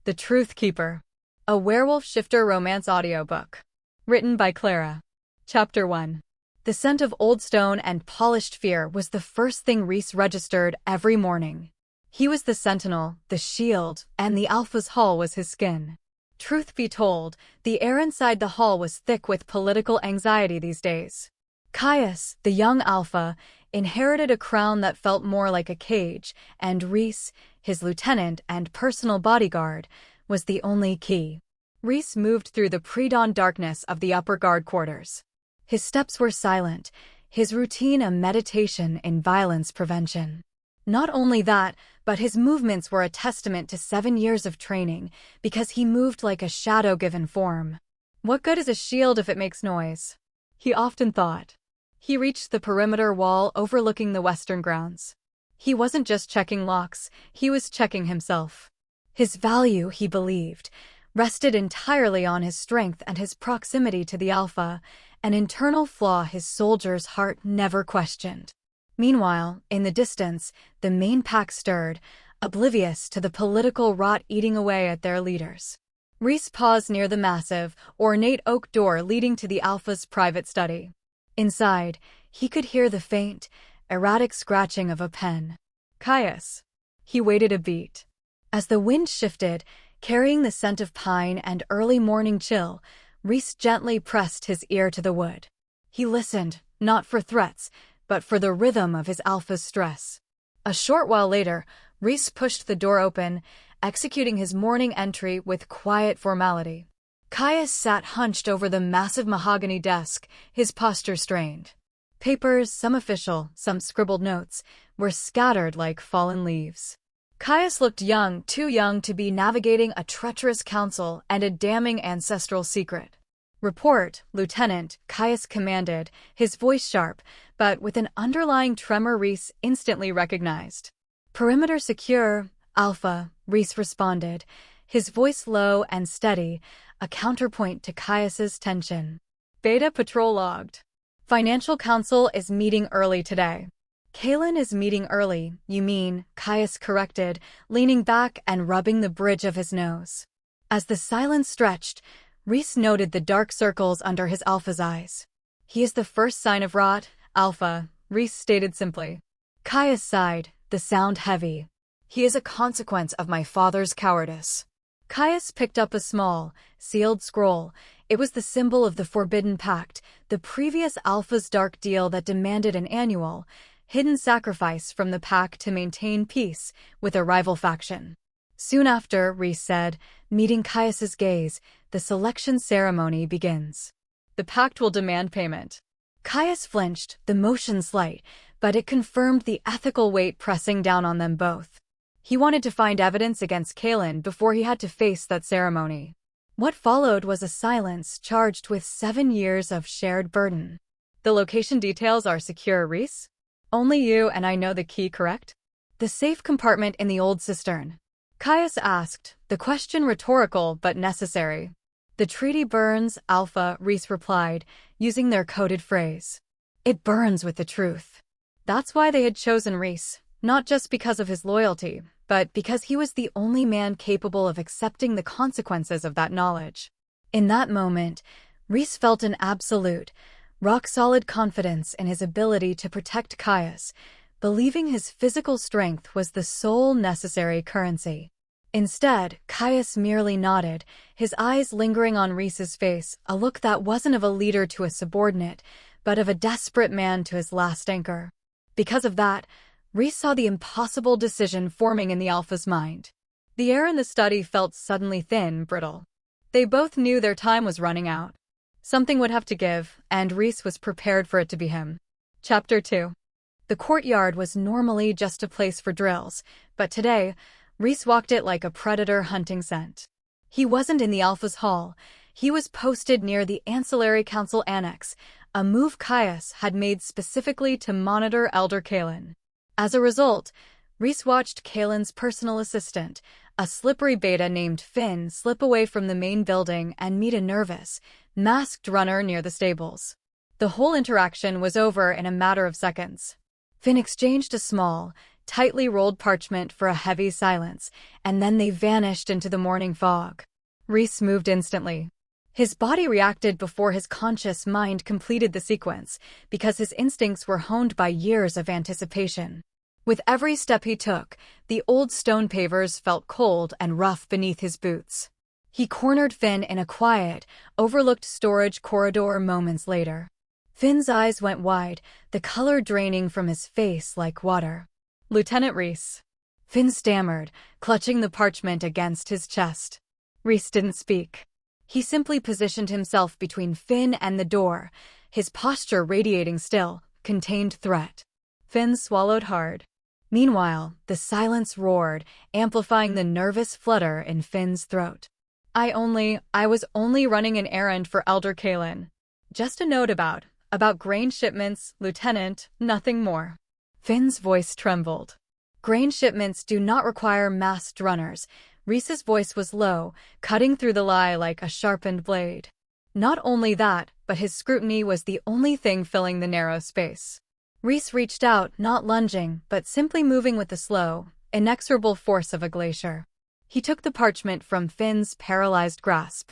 The Truth Keeper. A Werewolf Shifter Romance Audiobook. Written by Clara. Chapter 1. The scent of old stone and polished fear was the first thing Rhys registered every morning. He was the sentinel, the shield, and the Alpha's hall was his skin. Truth be told, the air inside the hall was thick with political anxiety these days. Caius, the young Alpha, inherited a crown that felt more like a cage, and Rhys, his lieutenant and personal bodyguard, was the only key. Rhys moved through the pre-dawn darkness of the upper guard quarters. His steps were silent, his routine a meditation in violence prevention. Not only that, but his movements were a testament to 7 years of training, because he moved like a shadow given form. What good is a shield if it makes noise? He often thought. He reached the perimeter wall overlooking the western grounds. He wasn't just checking locks, he was checking himself. His value, he believed, rested entirely on his strength and his proximity to the Alpha, an internal flaw his soldier's heart never questioned. Meanwhile, in the distance, the main pack stirred, oblivious to the political rot eating away at their leaders. Rhys paused near the massive, ornate oak door leading to the Alpha's private study. Inside, he could hear the faint, erratic scratching of a pen. Caius. He waited a beat. As the wind shifted, carrying the scent of pine and early morning chill, Rhys gently pressed his ear to the wood. He listened, not for threats, but for the rhythm of his Alpha's stress. A short while later, Rhys pushed the door open, executing his morning entry with quiet formality. Caius sat hunched over the massive mahogany desk, his posture strained. Papers, some official, some scribbled notes, were scattered like fallen leaves. Caius looked young, too young to be navigating a treacherous council and a damning ancestral secret. "Report, Lieutenant," Caius commanded, his voice sharp, but with an underlying tremor Rhys instantly recognized. "Perimeter secure, Alpha," Rhys responded, his voice low and steady, a counterpoint to Caius's tension. "Beta patrol logged. Financial Council is meeting early today." "Kaelin is meeting early, you mean," Caius corrected, leaning back and rubbing the bridge of his nose. As the silence stretched, Rhys noted the dark circles under his Alpha's eyes. "He is the first sign of rot, Alpha," Rhys stated simply. Caius sighed, the sound heavy. "He is a consequence of my father's cowardice." Caius picked up a small, sealed scroll. It was the symbol of the Forbidden Pact, the previous Alpha's dark deal that demanded an annual, hidden sacrifice from the Pact to maintain peace with a rival faction. Soon after, Rhys said, meeting Caius's gaze, "The selection ceremony begins. The Pact will demand payment." Caius flinched, the motion slight, but it confirmed the ethical weight pressing down on them both. He wanted to find evidence against Kaelin before he had to face that ceremony. What followed was a silence charged with 7 years of shared burden. "The location details are secure, Rhys? Only you and I know the key, correct?" "The safe compartment in the old cistern," Caius asked, the question rhetorical but necessary. "The treaty burns, Alpha," Rhys replied, using their coded phrase. "It burns with the truth." That's why they had chosen Rhys, not just because of his loyalty, but because he was the only man capable of accepting the consequences of that knowledge. In that moment, Rhys felt an absolute, rock-solid confidence in his ability to protect Caius, believing his physical strength was the sole necessary currency. Instead, Caius merely nodded, his eyes lingering on Rhys's face, a look that wasn't of a leader to a subordinate, but of a desperate man to his last anchor. Because of that, Rhys saw the impossible decision forming in the Alpha's mind. The air in the study felt suddenly thin, brittle. They both knew their time was running out. Something would have to give, and Rhys was prepared for it to be him. Chapter 2. The courtyard was normally just a place for drills, but today, Rhys walked it like a predator hunting scent. He wasn't in the Alpha's hall. He was posted near the Ancillary Council Annex, a move Caius had made specifically to monitor Elder Kaelin. As a result, Rhys watched Kaelin's personal assistant, a slippery beta named Finn, slip away from the main building and meet a nervous, masked runner near the stables. The whole interaction was over in a matter of seconds. Finn exchanged a small, tightly rolled parchment for a heavy silence, and then they vanished into the morning fog. Rhys moved instantly. His body reacted before his conscious mind completed the sequence, because his instincts were honed by years of anticipation. With every step he took, the old stone pavers felt cold and rough beneath his boots. He cornered Finn in a quiet, overlooked storage corridor moments later. Finn's eyes went wide, the color draining from his face like water. "Lieutenant Rhys." Finn stammered, clutching the parchment against his chest. Rhys didn't speak. He simply positioned himself between Finn and the door, his posture radiating still, contained threat. Finn swallowed hard. Meanwhile, the silence roared, amplifying the nervous flutter in Finn's throat. I was only running an errand for Elder Kaelin. Just a note about grain shipments, Lieutenant, nothing more." Finn's voice trembled. "Grain shipments do not require masked runners." Rhys's voice was low, cutting through the lie like a sharpened blade. Not only that, but his scrutiny was the only thing filling the narrow space. Rhys reached out, not lunging, but simply moving with the slow, inexorable force of a glacier. He took the parchment from Finn's paralyzed grasp.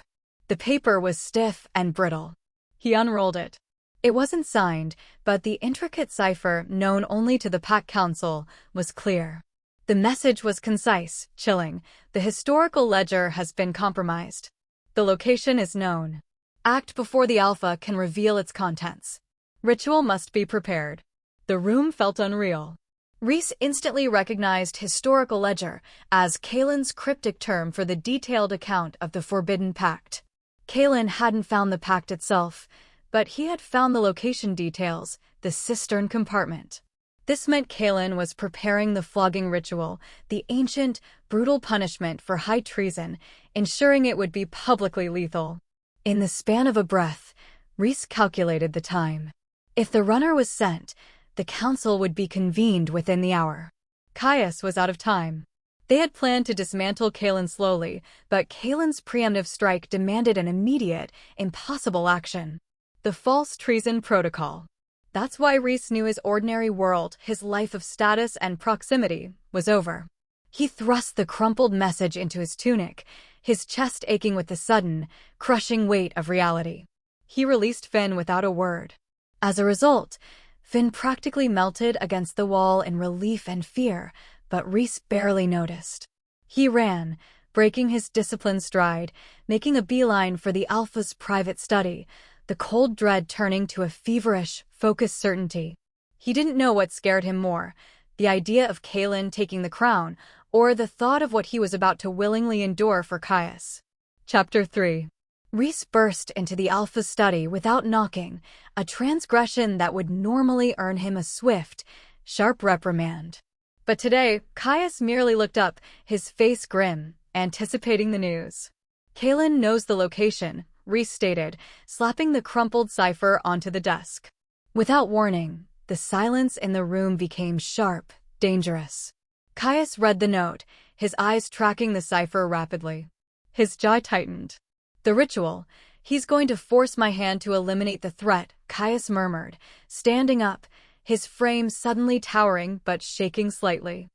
The paper was stiff and brittle. He unrolled it. It wasn't signed, but the intricate cipher, known only to the Pact Council, was clear. The message was concise, chilling. "The historical ledger has been compromised. The location is known. Act before the Alpha can reveal its contents. Ritual must be prepared." The room felt unreal. Rhys instantly recognized historical ledger as Kaelin's cryptic term for the detailed account of the Forbidden Pact. Kaelin hadn't found the pact itself, but he had found the location details, the cistern compartment. This meant Kaelin was preparing the flogging ritual, the ancient, brutal punishment for high treason, ensuring it would be publicly lethal. In the span of a breath, Rhys calculated the time. If the runner was sent, the council would be convened within the hour. Caius was out of time. They had planned to dismantle Kaelin slowly, but Kaelin's preemptive strike demanded an immediate, impossible action. The False Treason Protocol. That's why Rhys knew his ordinary world, his life of status and proximity, was over. He thrust the crumpled message into his tunic, his chest aching with the sudden, crushing weight of reality. He released Finn without a word. As a result, Finn practically melted against the wall in relief and fear, but Rhys barely noticed. He ran, breaking his disciplined stride, making a beeline for the Alpha's private study, the cold dread turning to a feverish, focused certainty. He didn't know what scared him more, the idea of Kaelin taking the crown, or the thought of what he was about to willingly endure for Caius. Chapter 3. Rhys burst into the Alpha's study without knocking, a transgression that would normally earn him a swift, sharp reprimand. But today, Caius merely looked up, his face grim, anticipating the news. "Kaelin knows the location," Rhys stated, slapping the crumpled cipher onto the desk. Without warning, the silence in the room became sharp, dangerous. Caius read the note, his eyes tracking the cipher rapidly. His jaw tightened. "The ritual. He's going to force my hand to eliminate the threat," Caius murmured, standing up, his frame suddenly towering but shaking slightly.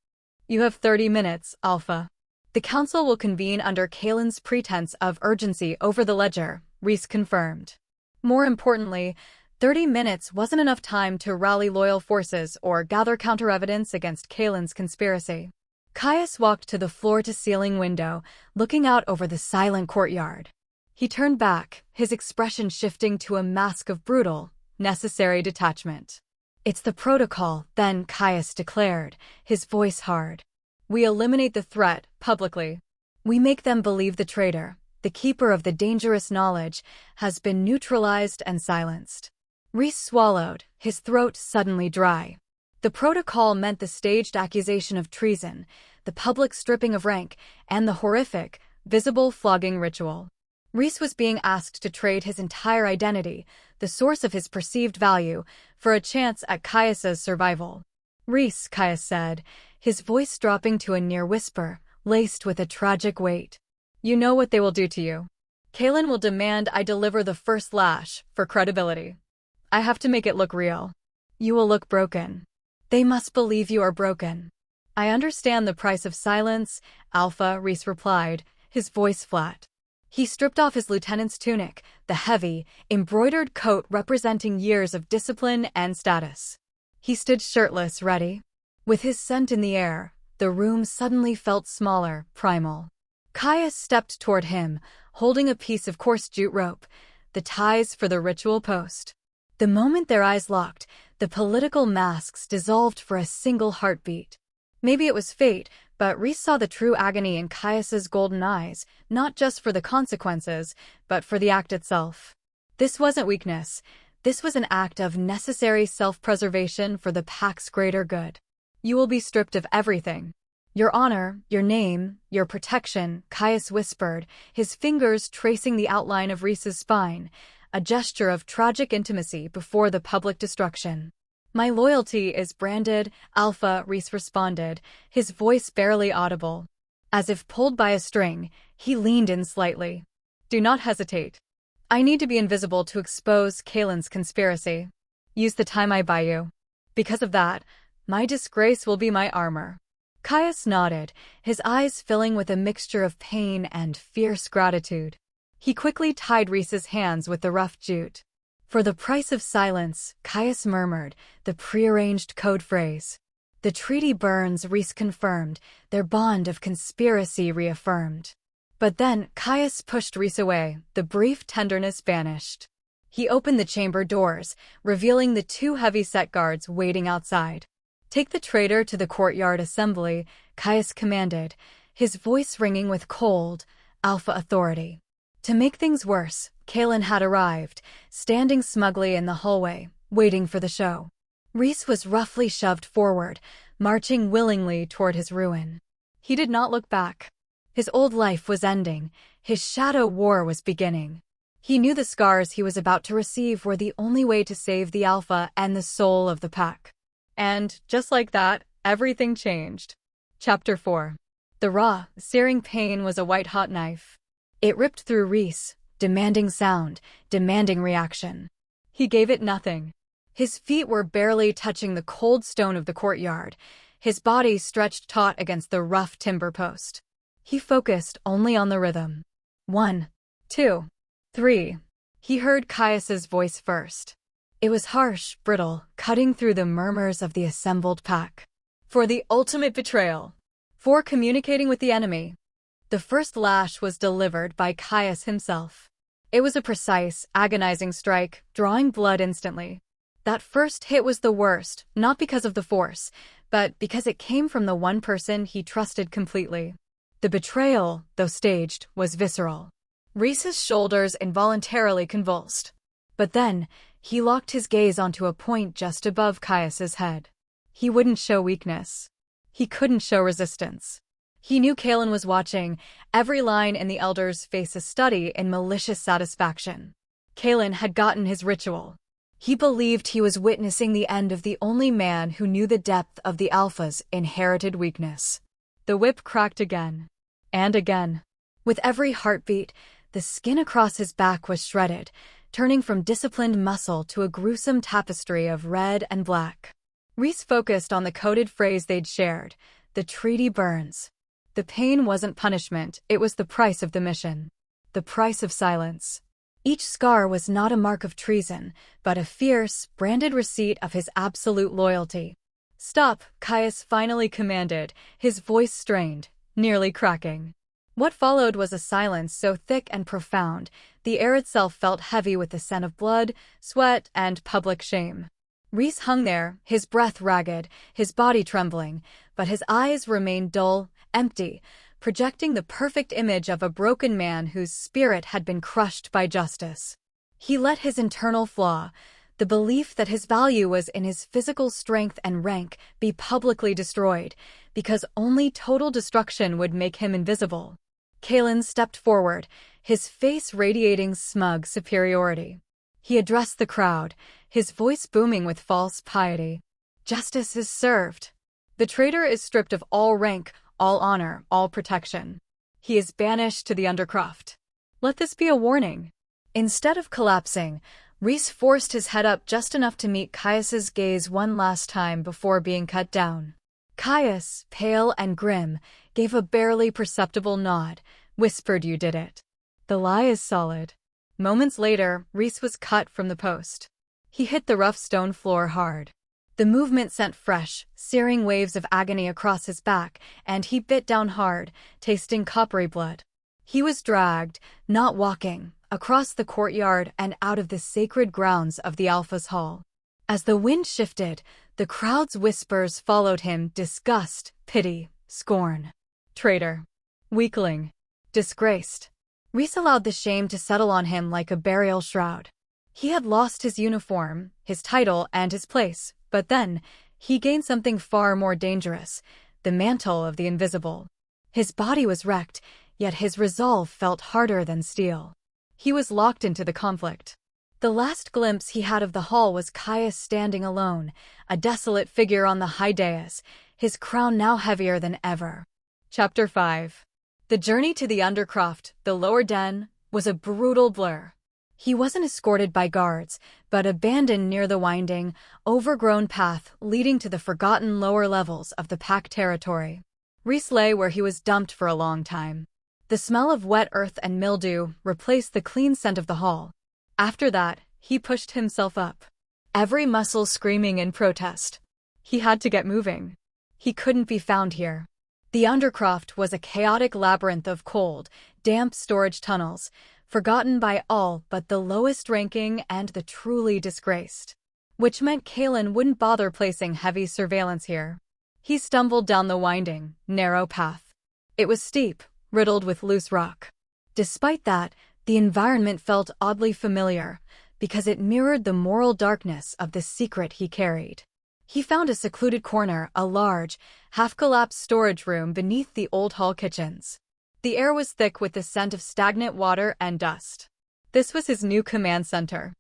"You have 30 minutes, Alpha. The council will convene under Kaelin's pretense of urgency over the ledger," Rhys confirmed. More importantly, 30 minutes wasn't enough time to rally loyal forces or gather counter-evidence against Kaelin's conspiracy. Caius walked to the floor-to-ceiling window, looking out over the silent courtyard. He turned back, his expression shifting to a mask of brutal, necessary detachment. "It's the protocol," then Caius declared, his voice hard. "We eliminate the threat, publicly. We make them believe the traitor, the keeper of the dangerous knowledge, has been neutralized and silenced." Rhys swallowed, his throat suddenly dry. The protocol meant the staged accusation of treason, the public stripping of rank, and the horrific, visible flogging ritual. Rhys was being asked to trade his entire identity, the source of his perceived value, for a chance at Caius's survival. "Rhys," Caius said, his voice dropping to a near whisper, laced with a tragic weight. "You know what they will do to you. Kaelin will demand I deliver the first lash, for credibility. I have to make it look real. You will look broken. They must believe you are broken. I understand the price of silence, Alpha, Rhys replied, his voice flat. He stripped off his lieutenant's tunic, the heavy, embroidered coat representing years of discipline and status. He stood shirtless, ready. With his scent in the air, the room suddenly felt smaller, primal. Caius stepped toward him, holding a piece of coarse jute rope, the ties for the ritual post. The moment their eyes locked, the political masks dissolved for a single heartbeat. Maybe it was fate, but Rhys saw the true agony in Caius's golden eyes, not just for the consequences, but for the act itself. This wasn't weakness. This was an act of necessary self-preservation for the Pact's greater good. You will be stripped of everything. Your honor, your name, your protection, Caius whispered, his fingers tracing the outline of Rhys's spine, a gesture of tragic intimacy before the public destruction. My loyalty is branded, Alpha, Rhys responded, his voice barely audible. As if pulled by a string, he leaned in slightly. Do not hesitate. I need to be invisible to expose Kaelin's conspiracy. Use the time I buy you. Because of that, my disgrace will be my armor. Caius nodded, his eyes filling with a mixture of pain and fierce gratitude. He quickly tied Rhys's hands with the rough jute. For the price of silence, Caius murmured, the prearranged code phrase. The treaty burns, Rhys confirmed, their bond of conspiracy reaffirmed. But then, Caius pushed Rhys away, the brief tenderness vanished. He opened the chamber doors, revealing the two heavy-set guards waiting outside. Take the traitor to the courtyard assembly, Caius commanded, his voice ringing with cold, alpha authority. To make things worse, Caelin had arrived, standing smugly in the hallway, waiting for the show. Rhys was roughly shoved forward, marching willingly toward his ruin. He did not look back. His old life was ending, his shadow war was beginning. He knew the scars he was about to receive were the only way to save the Alpha and the soul of the Pack. And, just like that, everything changed. Chapter 4. The raw, searing pain was a white-hot knife. It ripped through Rhys, demanding sound, demanding reaction. He gave it nothing. His feet were barely touching the cold stone of the courtyard, his body stretched taut against the rough timber post. He focused only on the rhythm. 1, 2, 3. He heard Caius's voice first. It was harsh, brittle, cutting through the murmurs of the assembled pack. For the ultimate betrayal. For communicating with the enemy. The first lash was delivered by Caius himself. It was a precise, agonizing strike, drawing blood instantly. That first hit was the worst, not because of the force, but because it came from the one person he trusted completely. The betrayal, though staged, was visceral. Rhys's shoulders involuntarily convulsed. But then, he locked his gaze onto a point just above Caius's head. He wouldn't show weakness. He couldn't show resistance. He knew Caelin was watching, every line in the Elder's face a study in malicious satisfaction. Caelin had gotten his ritual. He believed he was witnessing the end of the only man who knew the depth of the Alpha's inherited weakness. The whip cracked again. And again. With every heartbeat, the skin across his back was shredded, turning from disciplined muscle to a gruesome tapestry of red and black. Rhys focused on the coded phrase they'd shared, the treaty burns. The pain wasn't punishment, it was the price of the mission. The price of silence. Each scar was not a mark of treason, but a fierce, branded receipt of his absolute loyalty. Stop, Caius finally commanded, his voice strained, nearly cracking. What followed was a silence so thick and profound, the air itself felt heavy with the scent of blood, sweat, and public shame. Rhys hung there, his breath ragged, his body trembling, but his eyes remained dull, empty, projecting the perfect image of a broken man whose spirit had been crushed by justice. He let his internal flaw, the belief that his value was in his physical strength and rank, be publicly destroyed, because only total destruction would make him invisible. Caelin stepped forward, his face radiating smug superiority. He addressed the crowd, his voice booming with false piety. Justice is served. The traitor is stripped of all rank, all honor, all protection. He is banished to the undercroft. Let this be a warning. Instead of collapsing, Rhys forced his head up just enough to meet Caius's gaze one last time before being cut down. Caius, pale and grim, gave a barely perceptible nod, whispered, "You did it." The lie is solid. Moments later, Rhys was cut from the post. He hit the rough stone floor hard. The movement sent fresh, searing waves of agony across his back, and he bit down hard, tasting coppery blood. He was dragged, not walking, across the courtyard and out of the sacred grounds of the Alpha's hall. As the wind shifted, the crowd's whispers followed him: disgust, pity, scorn. Traitor. Weakling. Disgraced. Rhys allowed the shame to settle on him like a burial shroud. He had lost his uniform, his title, and his place, but then, he gained something far more dangerous: the mantle of the invisible. His body was wrecked, yet his resolve felt harder than steel. He was locked into the conflict. The last glimpse he had of the hall was Caius standing alone, a desolate figure on the high dais, his crown now heavier than ever. Chapter 5. The journey to the Undercroft, the lower den, was a brutal blur. He wasn't escorted by guards, but abandoned near the winding, overgrown path leading to the forgotten lower levels of the Pact territory. Rhys lay where he was dumped for a long time. The smell of wet earth and mildew replaced the clean scent of the hall. After that, he pushed himself up, every muscle screaming in protest. He had to get moving. He couldn't be found here. The Undercroft was a chaotic labyrinth of cold, damp storage tunnels, forgotten by all but the lowest ranking and the truly disgraced. Which meant Kaelin wouldn't bother placing heavy surveillance here. He stumbled down the winding, narrow path. It was steep, riddled with loose rock. Despite that, the environment felt oddly familiar, because it mirrored the moral darkness of the secret he carried. He found a secluded corner, a large, half-collapsed storage room beneath the old hall kitchens. The air was thick with the scent of stagnant water and dust. This was his new command center.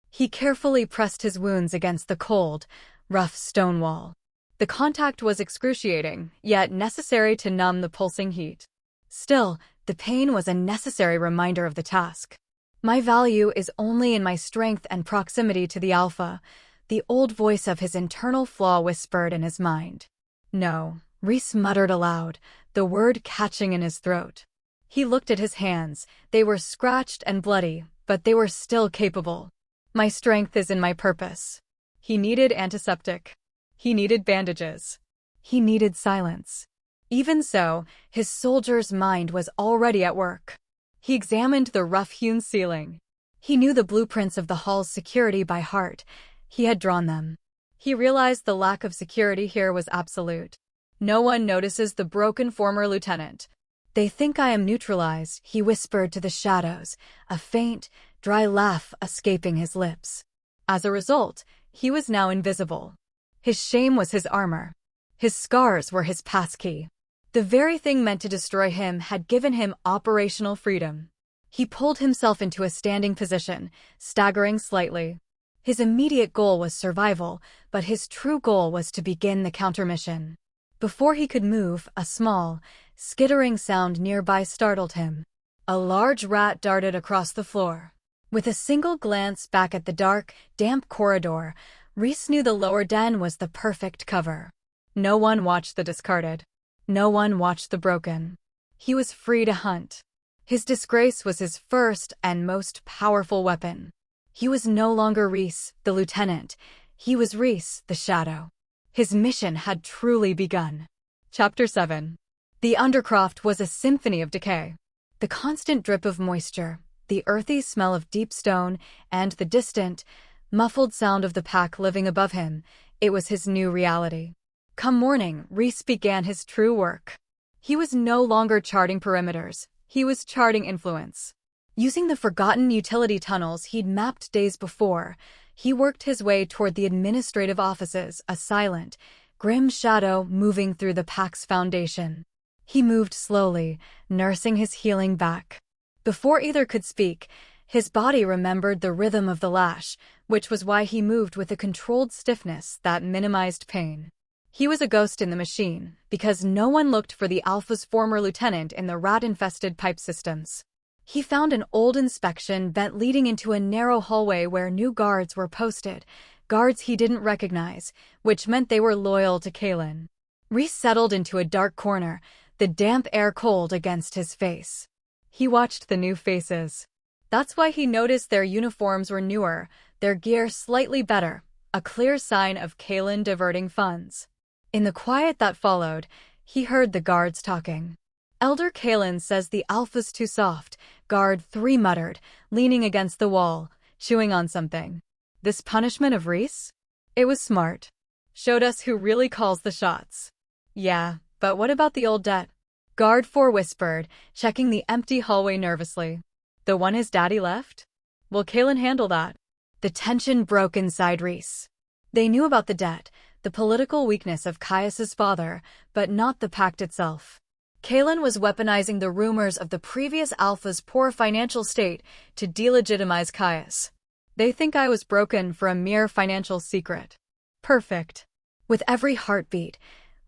He carefully pressed his wounds against the cold, rough stone wall. The contact was excruciating, yet necessary to numb the pulsing heat. Still, the pain was a necessary reminder of the task. My value is only in my strength and proximity to the Alpha, the old voice of his internal flaw whispered in his mind. No, Rhys muttered aloud, the word catching in his throat. He looked at his hands. They were scratched and bloody, but they were still capable. My strength is in my purpose. He needed antiseptic. He needed bandages. He needed silence. Even so, his soldier's mind was already at work. He examined the rough-hewn ceiling. He knew the blueprints of the hall's security by heart. He had drawn them. He realized the lack of security here was absolute. No one notices the broken former lieutenant. They think I am neutralized, he whispered to the shadows, a faint, dry laugh escaping his lips. As a result, he was now invisible. His shame was his armor. His scars were his passkey. The very thing meant to destroy him had given him operational freedom. He pulled himself into a standing position, staggering slightly. His immediate goal was survival, but his true goal was to begin the countermission. Before he could move, a small, skittering sound nearby startled him. A large rat darted across the floor. With a single glance back at the dark, damp corridor, Rhys knew the lower den was the perfect cover. No one watched the discarded. No one watched the broken. He was free to hunt. His disgrace was his first and most powerful weapon. He was no longer Rhys, the lieutenant. He was Rhys, the shadow. His mission had truly begun. Chapter 7. The Undercroft was a symphony of decay. The constant drip of moisture, the earthy smell of deep stone, and the distant, muffled sound of the pack living above him, it was his new reality. Come morning, Rhys began his true work. He was no longer charting perimeters, he was charting influence. Using the forgotten utility tunnels he'd mapped days before, he worked his way toward the administrative offices, a silent, grim shadow moving through the Pact's foundation. He moved slowly, nursing his healing back. Before either could speak, his body remembered the rhythm of the lash, which was why he moved with a controlled stiffness that minimized pain. He was a ghost in the machine, because no one looked for the Alpha's former lieutenant in the rat-infested pipe systems. He found an old inspection vent leading into a narrow hallway where new guards were posted, guards he didn't recognize, which meant they were loyal to Kaelin. Rhys settled into a dark corner, the damp air cold against his face. He watched the new faces. That's why he noticed their uniforms were newer, their gear slightly better, a clear sign of Kaelin diverting funds. In the quiet that followed, he heard the guards talking. Elder Kaelin says the Alpha's too soft, Guard 3 muttered, leaning against the wall, chewing on something. This punishment of Rhys? It was smart. Showed us who really calls the shots. Yeah, but what about the old debt? Guard 4 whispered, checking the empty hallway nervously. The one his daddy left? Will Kaelin handle that? The tension broke inside Rhys. They knew about the debt, the political weakness of Caius's father, but not the pact itself. Kaelin was weaponizing the rumors of the previous Alpha's poor financial state to delegitimize Caius. They think I was broken for a mere financial secret. Perfect. With every heartbeat,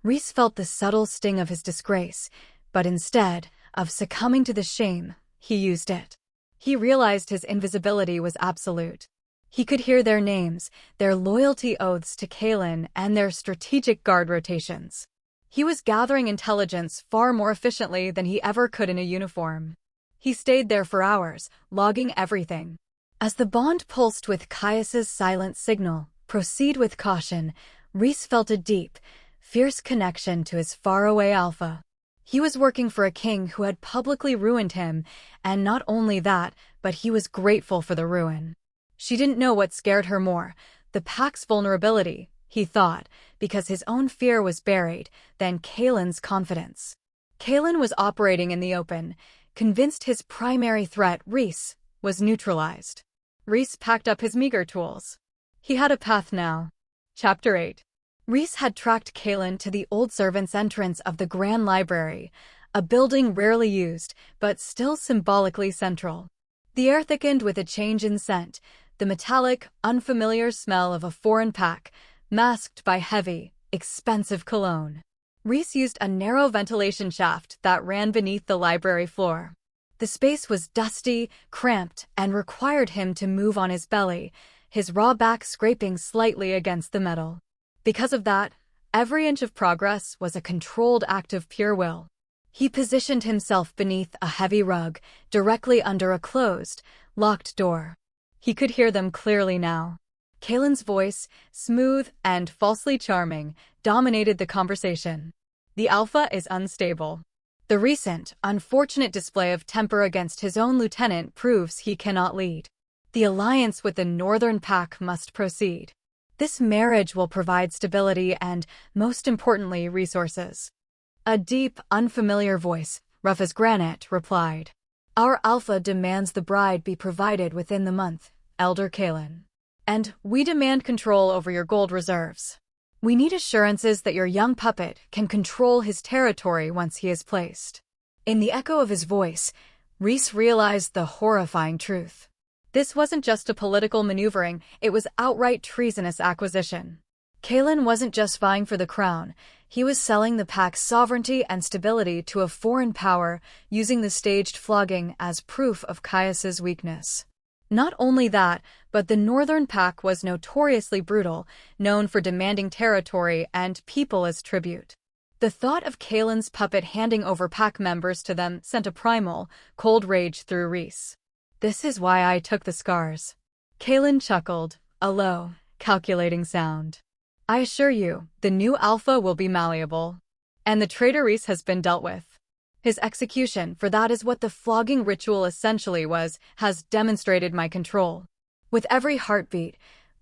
Rhys felt the subtle sting of his disgrace, but instead of succumbing to the shame, he used it. He realized his invisibility was absolute. He could hear their names, their loyalty oaths to Kaelin, and their strategic guard rotations. He was gathering intelligence far more efficiently than he ever could in a uniform. He stayed there for hours, logging everything. As the bond pulsed with Caius's silent signal, "Proceed with caution," Rhys felt a deep, fierce connection to his faraway Alpha. He was working for a king who had publicly ruined him, and not only that, but he was grateful for the ruin. She didn't know what scared her more, the Pact's vulnerability, he thought, because his own fear was buried, than Kaelin's confidence. Kaelin was operating in the open, convinced his primary threat, Rhys, was neutralized. Rhys packed up his meager tools. He had a path now. Chapter 8. Rhys had tracked Kaelin to the old servants' entrance of the Grand Library, a building rarely used, but still symbolically central. The air thickened with a change in scent, the metallic, unfamiliar smell of a foreign pack, masked by heavy, expensive cologne. Rhys used a narrow ventilation shaft that ran beneath the library floor. The space was dusty, cramped, and required him to move on his belly, his raw back scraping slightly against the metal. Because of that, every inch of progress was a controlled act of pure will. He positioned himself beneath a heavy rug, directly under a closed, locked door. He could hear them clearly now. Kaelin's voice, smooth and falsely charming, dominated the conversation. The Alpha is unstable. The recent, unfortunate display of temper against his own lieutenant proves he cannot lead. The alliance with the Northern Pact must proceed. This marriage will provide stability and, most importantly, resources. A deep, unfamiliar voice, rough as granite, replied. Our Alpha demands the bride be provided within the month, Elder Kaelin. And we demand control over your gold reserves. We need assurances that your young puppet can control his territory once he is placed. In the echo of his voice, Rhys realized the horrifying truth. This wasn't just a political maneuvering, it was outright treasonous acquisition. Kaelin wasn't just vying for the crown, he was selling the Pact's sovereignty and stability to a foreign power, using the staged flogging as proof of Caius's weakness. Not only that, but the Northern Pact was notoriously brutal, known for demanding territory and people as tribute. The thought of Kaelin's puppet handing over Pact members to them sent a primal, cold rage through Rhys. This is why I took the scars. Kaelin chuckled, a low, calculating sound. I assure you, the new Alpha will be malleable. And the traitor Rhys has been dealt with. His execution, for that is what the flogging ritual essentially was, has demonstrated my control. With every heartbeat,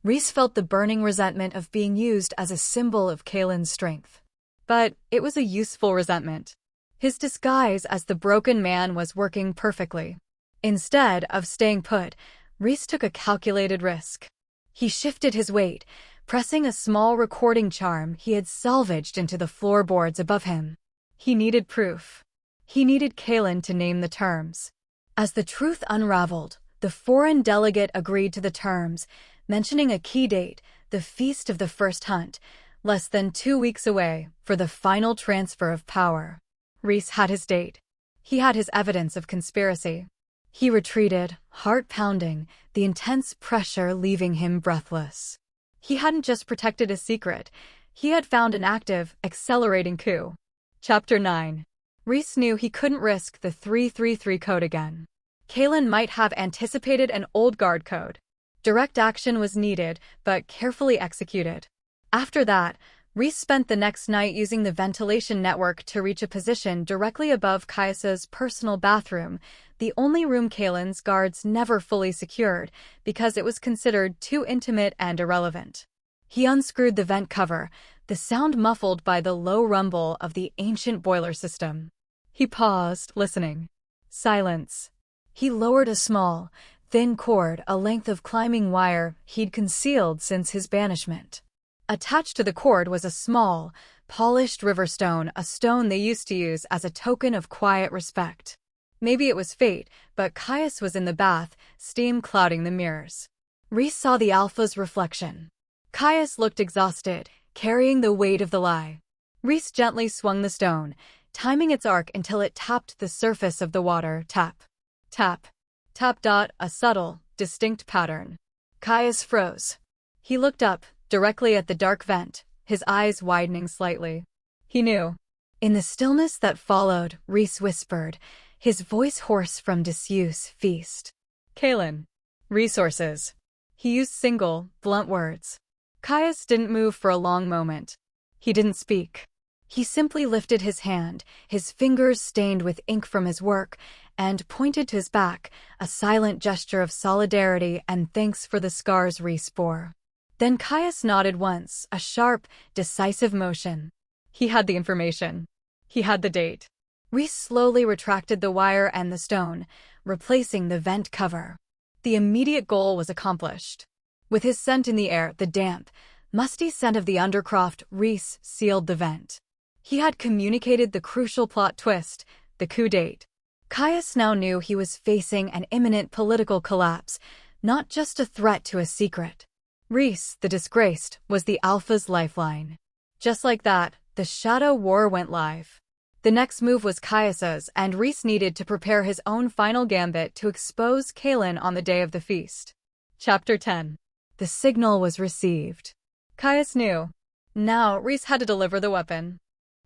Rhys felt the burning resentment of being used as a symbol of Kaelin's strength. But it was a useful resentment. His disguise as the broken man was working perfectly. Instead of staying put, Rhys took a calculated risk. He shifted his weight, pressing a small recording charm he had salvaged into the floorboards above him. He needed proof. He needed Kaelin to name the terms. As the truth unraveled, the foreign delegate agreed to the terms, mentioning a key date, the feast of the first hunt, less than 2 weeks away, for the final transfer of power. Rhys had his date. He had his evidence of conspiracy. He retreated, heart pounding, the intense pressure leaving him breathless. He hadn't just protected a secret, He had found an active, accelerating coup. Chapter 9. Rhys knew he couldn't risk the 333 code again. Kaelin might have anticipated an old guard code. Direct action was needed, but carefully executed. After that, Rhys spent the next night using the ventilation network to reach a position directly above Caius's personal bathroom, the only room Kaelin's guards never fully secured because it was considered too intimate and irrelevant. He unscrewed the vent cover, the sound muffled by the low rumble of the ancient boiler system. He paused, listening. Silence. He lowered a small, thin cord, a length of climbing wire he'd concealed since his banishment. Attached to the cord was a small, polished riverstone, a stone they used to use as a token of quiet respect. Maybe it was fate, but Caius was in the bath, steam clouding the mirrors. Rhys saw the Alpha's reflection. Caius looked exhausted, carrying the weight of the lie. Rhys gently swung the stone, timing its arc until it tapped the surface of the water. Tap. Tap. Tap. A subtle, distinct pattern. Caius froze. He looked up, directly at the dark vent, his eyes widening slightly. He knew. In the stillness that followed, Rhys whispered, his voice hoarse from disuse. Feast. Kaelin. Resources. He used single, blunt words. Caius didn't move for a long moment. He didn't speak. He simply lifted his hand, his fingers stained with ink from his work, and pointed to his back, a silent gesture of solidarity and thanks for the scars Rhys bore. Then Caius nodded once, a sharp, decisive motion. He had the information. He had the date. Rhys slowly retracted the wire and the stone, replacing the vent cover. The immediate goal was accomplished. With his scent in the air, the damp, musty scent of the Undercroft, Rhys sealed the vent. He had communicated the crucial plot twist, the coup date. Caius now knew he was facing an imminent political collapse, not just a threat to a secret. Rhys, the disgraced, was the Alpha's lifeline. Just like that, the Shadow War went live. The next move was Caius's, and Rhys needed to prepare his own final gambit to expose Kaelin on the day of the feast. Chapter 10. The signal was received. Caius knew. Now, Rhys had to deliver the weapon.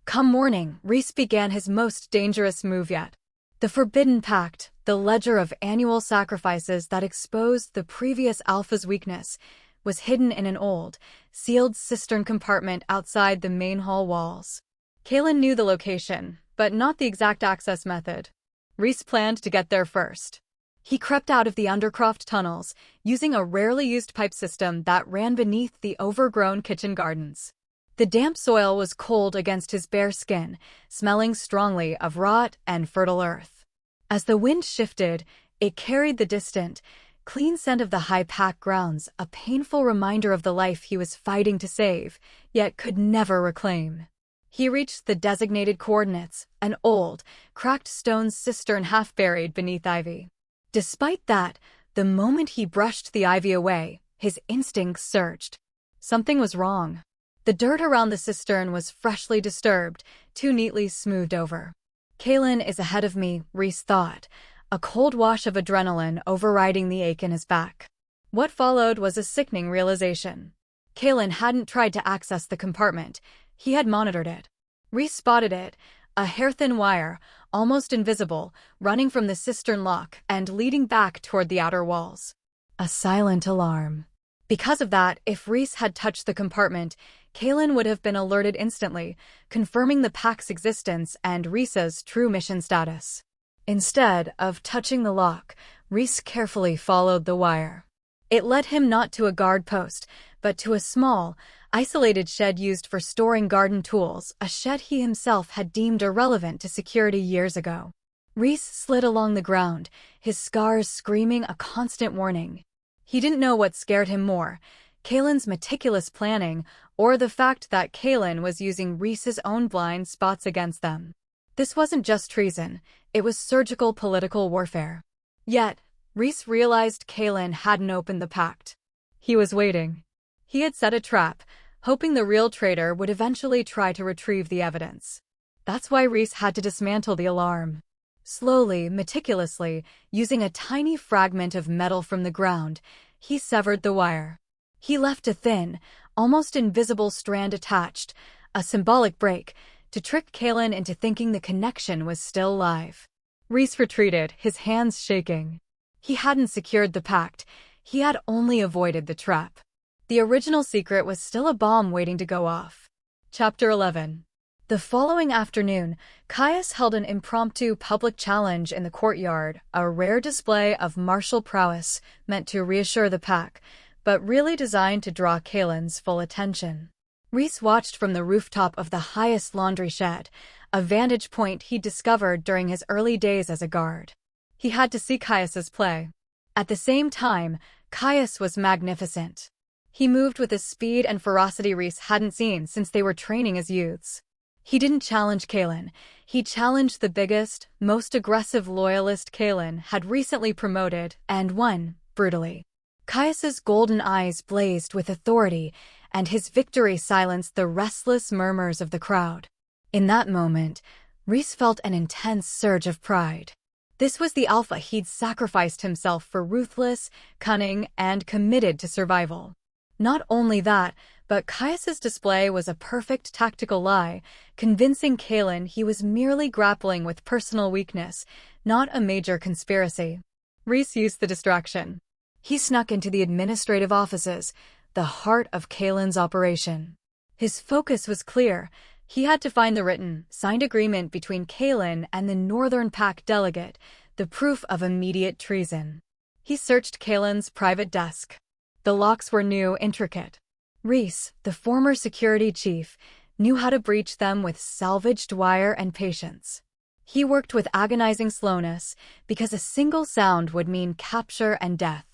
Come morning, Rhys began his most dangerous move yet. The Forbidden Pact, the ledger of annual sacrifices that exposed the previous Alpha's weakness, was hidden in an old, sealed cistern compartment outside the main hall walls. Kaelin knew the location, but not the exact access method. Rhys planned to get there first. He crept out of the Undercroft tunnels, using a rarely used pipe system that ran beneath the overgrown kitchen gardens. The damp soil was cold against his bare skin, smelling strongly of rot and fertile earth. As the wind shifted, it carried the distant, clean scent of the high Pact grounds, a painful reminder of the life he was fighting to save, yet could never reclaim. He reached the designated coordinates, an old, cracked stone cistern half buried beneath ivy. Despite that, the moment he brushed the ivy away, his instincts surged. Something was wrong. The dirt around the cistern was freshly disturbed, too neatly smoothed over. Kaelin is ahead of me, Rhys thought, a cold wash of adrenaline overriding the ache in his back. What followed was a sickening realization. Kaelin hadn't tried to access the compartment. He had monitored it. Rhys spotted it, a hair-thin wire, almost invisible, running from the cistern lock and leading back toward the outer walls. A silent alarm. Because of that, if Rhys had touched the compartment, Kaelin would have been alerted instantly, confirming the Pact's existence and Rhys's true mission status. Instead of touching the lock, Rhys carefully followed the wire. It led him not to a guard post, but to a small, isolated shed used for storing garden tools, a shed he himself had deemed irrelevant to security years ago. Rhys slid along the ground, his scars screaming a constant warning. He didn't know what scared him more, Kaelin's meticulous planning, or the fact that Kaelin was using Rhys's own blind spots against them. This wasn't just treason, it was surgical political warfare. Yet, Rhys realized Kaelin hadn't opened the pact. He was waiting. He had set a trap, hoping the real traitor would eventually try to retrieve the evidence. That's why Rhys had to dismantle the alarm. Slowly, meticulously, using a tiny fragment of metal from the ground, he severed the wire. He left a thin, almost invisible strand attached, a symbolic break, to trick Kaelin into thinking the connection was still live. Rhys retreated, his hands shaking. He hadn't secured the pact, he had only avoided the trap. The original secret was still a bomb waiting to go off. Chapter 11. The following afternoon, Caius held an impromptu public challenge in the courtyard, a rare display of martial prowess meant to reassure the pack, but really designed to draw Kaelin's full attention. Rhys watched from the rooftop of the highest laundry shed, a vantage point he'd discovered during his early days as a guard. He had to see Caius's play. At the same time, Caius was magnificent. He moved with a speed and ferocity Rhys hadn't seen since they were training as youths. He didn't challenge Kaelin. He challenged the biggest, most aggressive loyalist Kaelin had recently promoted, and won, brutally. Caius's golden eyes blazed with authority, and his victory silenced the restless murmurs of the crowd. In that moment, Rhys felt an intense surge of pride. This was the alpha he'd sacrificed himself for, ruthless, cunning, and committed to survival. Not only that, but Caius's display was a perfect tactical lie, convincing Kaelin he was merely grappling with personal weakness, not a major conspiracy. Rhys used the distraction. He snuck into the administrative offices, the heart of Kaelin's operation. His focus was clear. He had to find the written, signed agreement between Kaelin and the Northern Pact delegate, the proof of immediate treason. He searched Kaelin's private desk. The locks were new, intricate. Rhys, the former security chief, knew how to breach them with salvaged wire and patience. He worked with agonizing slowness because a single sound would mean capture and death.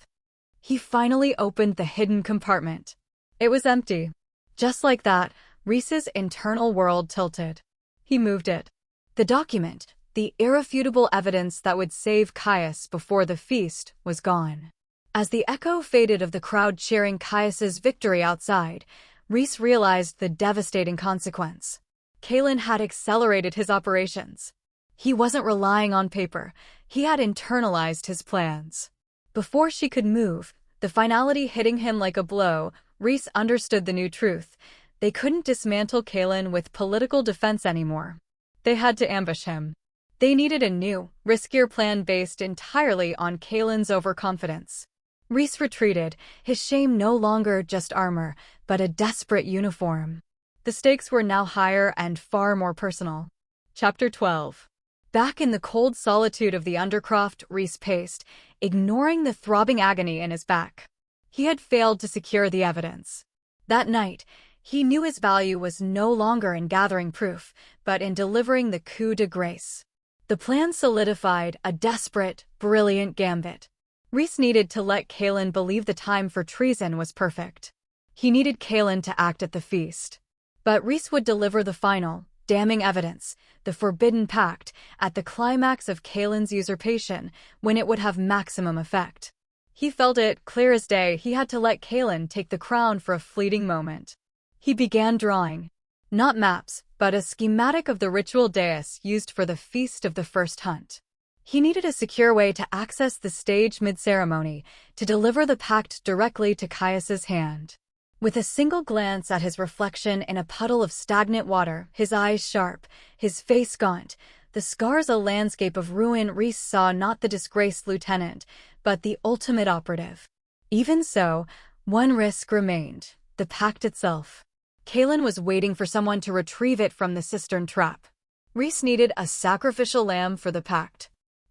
He finally opened the hidden compartment. It was empty. Just like that, Rhys's internal world tilted. He moved it. The document, the irrefutable evidence that would save Caius before the feast, was gone. As the echo faded of the crowd cheering Caius's victory outside, Rhys realized the devastating consequence. Kaelin had accelerated his operations. He wasn't relying on paper, he had internalized his plans. Before she could move, the finality hitting him like a blow, Rhys understood the new truth. They couldn't dismantle Kaelin with political defense anymore. They had to ambush him. They needed a new, riskier plan based entirely on Kaelin's overconfidence. Rhys retreated, his shame no longer just armor, but a desperate uniform. The stakes were now higher and far more personal. Chapter 12. Back in the cold solitude of the Undercroft, Rhys paced, ignoring the throbbing agony in his back. He had failed to secure the evidence. That night, he knew his value was no longer in gathering proof, but in delivering the coup de grace. The plan solidified, a desperate, brilliant gambit. Rhys needed to let Kaelin believe the time for treason was perfect. He needed Kaelin to act at the feast. But Rhys would deliver the final, damning evidence, the forbidden pact, at the climax of Kaelin's usurpation, when it would have maximum effect. He felt it, clear as day. He had to let Kaelin take the crown for a fleeting moment. He began drawing. Not maps, but a schematic of the ritual dais used for the feast of the first hunt. He needed a secure way to access the stage mid-ceremony, to deliver the pact directly to Caius's hand. With a single glance at his reflection in a puddle of stagnant water, his eyes sharp, his face gaunt, the scars a landscape of ruin, Rhys saw not the disgraced lieutenant, but the ultimate operative. Even so, one risk remained, the pact itself. Kaelin was waiting for someone to retrieve it from the cistern trap. Rhys needed a sacrificial lamb for the pact.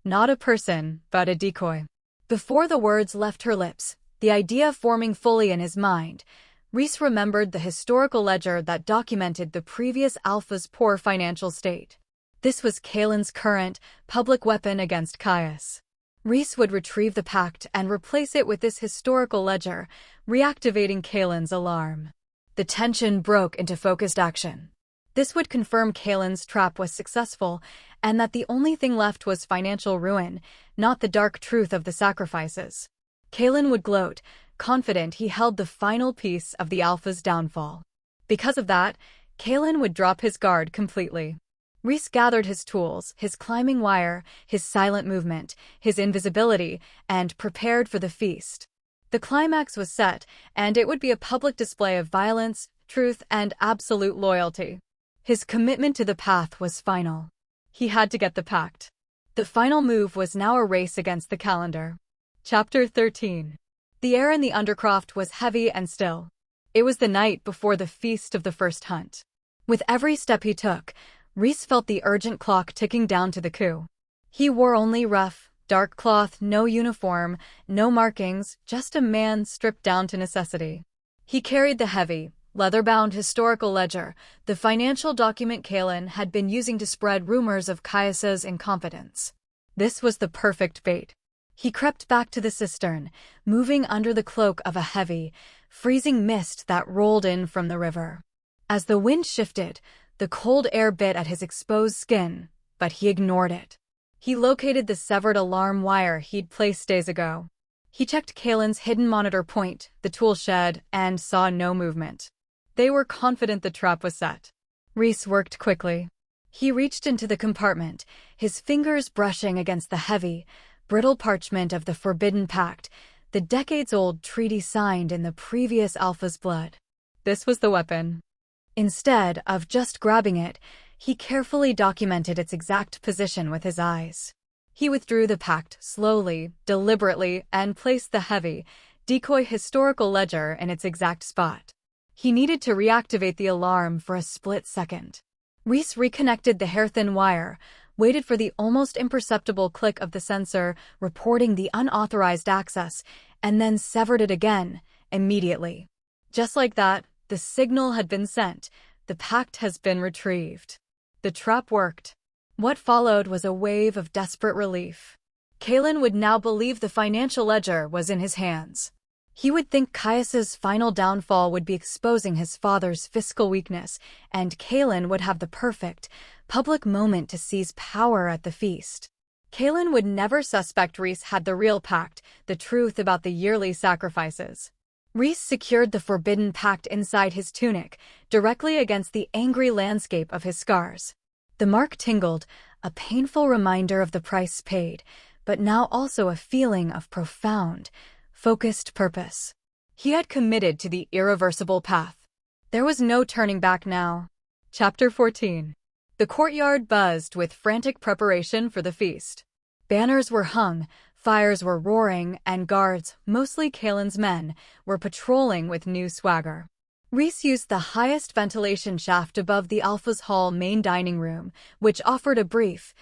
Not a person, but a decoy. Before the words left her lips, the idea forming fully in his mind, Rhys remembered the historical ledger that documented the previous Alpha's poor financial state. This was Kaelin's current, public weapon against Caius. Rhys would retrieve the pact and replace it with this historical ledger, reactivating Kaelin's alarm. The tension broke into focused action. This would confirm Kaelin's trap was successful, and that the only thing left was financial ruin, not the dark truth of the sacrifices. Kaelin would gloat, confident he held the final piece of the Alpha's downfall. Because of that, Kaelin would drop his guard completely. Rhys gathered his tools, his climbing wire, his silent movement, his invisibility, and prepared for the feast. The climax was set, and it would be a public display of violence, truth, and absolute loyalty. His commitment to the path was final. He had to get the Pact. The final move was now a race against the calendar. Chapter 13. The air in the Undercroft was heavy and still. It was the night before the feast of the first hunt. With every step he took, Rhys felt the urgent clock ticking down to the coup. He wore only rough, dark cloth, no uniform, no markings, just a man stripped down to necessity. He carried the heavy, leather-bound historical ledger, the financial document Kaelin had been using to spread rumors of Caius's incompetence. This was the perfect bait. He crept back to the cistern, moving under the cloak of a heavy, freezing mist that rolled in from the river. As the wind shifted, the cold air bit at his exposed skin, but he ignored it. He located the severed alarm wire he'd placed days ago. He checked Kaelin's hidden monitor point, the tool shed, and saw no movement. They were confident the trap was set. Rhys worked quickly. He reached into the compartment, his fingers brushing against the heavy, brittle parchment of the Forbidden Pact, the decades-old treaty signed in the previous Alpha's blood. This was the weapon. Instead of just grabbing it, he carefully documented its exact position with his eyes. He withdrew the Pact slowly, deliberately, and placed the heavy, decoy historical ledger in its exact spot. He needed to reactivate the alarm for a split second. Rhys reconnected the hair-thin wire, waited for the almost imperceptible click of the sensor reporting the unauthorized access, and then severed it again, immediately. Just like that, the signal had been sent. The Pact has been retrieved. The trap worked. What followed was a wave of desperate relief. Kaelin would now believe the financial ledger was in his hands. He would think Caius's final downfall would be exposing his father's fiscal weakness, and Kaelin would have the perfect, public moment to seize power at the feast. Kaelin would never suspect Rhys had the real Pact, the truth about the yearly sacrifices. Rhys secured the Forbidden Pact inside his tunic, directly against the angry landscape of his scars. The mark tingled, a painful reminder of the price paid, but now also a feeling of profound, focused purpose. He had committed to the irreversible path. There was no turning back now. Chapter 14. The courtyard buzzed with frantic preparation for the feast. Banners were hung, fires were roaring, and guards, mostly Kaelin's men, were patrolling with new swagger. Rhys used the highest ventilation shaft above the Alpha's Hall main dining room, which offered a brief,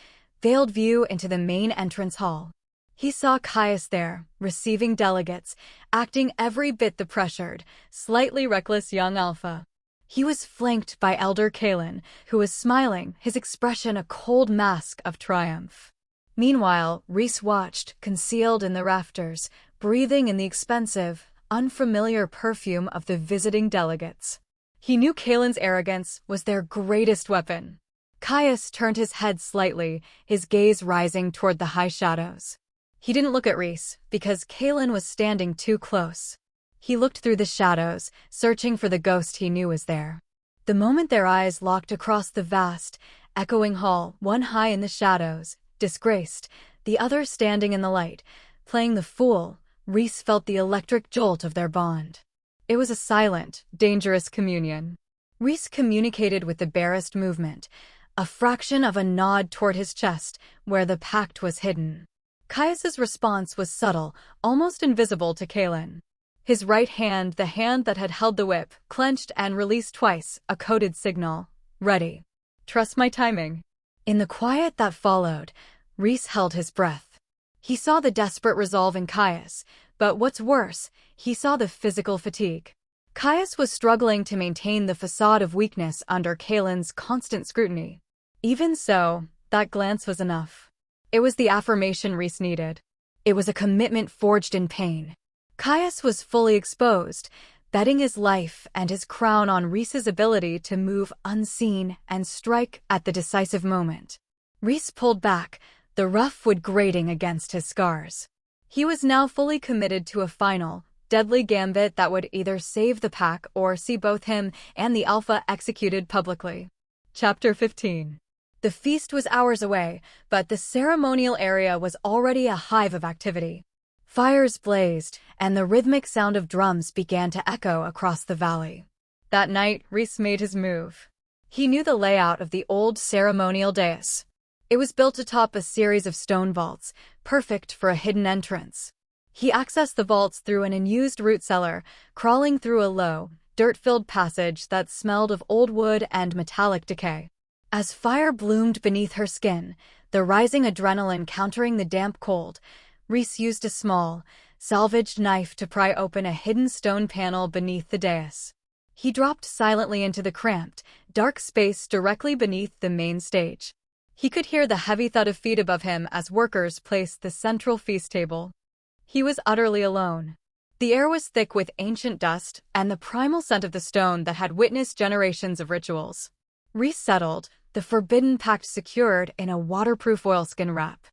veiled view into the main entrance hall. He saw Caius there, receiving delegates, acting every bit the pressured, slightly reckless young Alpha. He was flanked by Elder Kaelin, who was smiling, his expression a cold mask of triumph. Meanwhile, Rhys watched, concealed in the rafters, breathing in the expensive, unfamiliar perfume of the visiting delegates. He knew Kaelin's arrogance was their greatest weapon. Caius turned his head slightly, his gaze rising toward the high shadows. He didn't look at Rhys, because Kaelin was standing too close. He looked through the shadows, searching for the ghost he knew was there. The moment their eyes locked across the vast, echoing hall, one high in the shadows, disgraced, the other standing in the light, playing the fool, Rhys felt the electric jolt of their bond. It was a silent, dangerous communion. Rhys communicated with the barest movement, a fraction of a nod toward his chest, where the Pact was hidden. Caius's response was subtle, almost invisible to Kaelin. His right hand, the hand that had held the whip, clenched and released twice, a coded signal. Ready. Trust my timing. In the quiet that followed, Rhys held his breath. He saw the desperate resolve in Caius, but what's worse, he saw the physical fatigue. Caius was struggling to maintain the facade of weakness under Kaelin's constant scrutiny. Even so, that glance was enough. It was the affirmation Rhys needed. It was a commitment forged in pain. Caius was fully exposed, betting his life and his crown on Rhys's ability to move unseen and strike at the decisive moment. Rhys pulled back, the rough wood grating against his scars. He was now fully committed to a final, deadly gambit that would either save the Pack or see both him and the Alpha executed publicly. Chapter 15. The feast was hours away, but the ceremonial area was already a hive of activity. Fires blazed, and the rhythmic sound of drums began to echo across the valley. That night, Rhys made his move. He knew the layout of the old ceremonial dais. It was built atop a series of stone vaults, perfect for a hidden entrance. He accessed the vaults through an unused root cellar, crawling through a low, dirt-filled passage that smelled of old wood and metallic decay. As fire bloomed beneath her skin, the rising adrenaline countering the damp cold, Rhys used a small, salvaged knife to pry open a hidden stone panel beneath the dais. He dropped silently into the cramped, dark space directly beneath the main stage. He could hear the heavy thud of feet above him as workers placed the central feast table. He was utterly alone. The air was thick with ancient dust and the primal scent of the stone that had witnessed generations of rituals. Rhys settled, the forbidden pact secured in a waterproof oilskin wrap.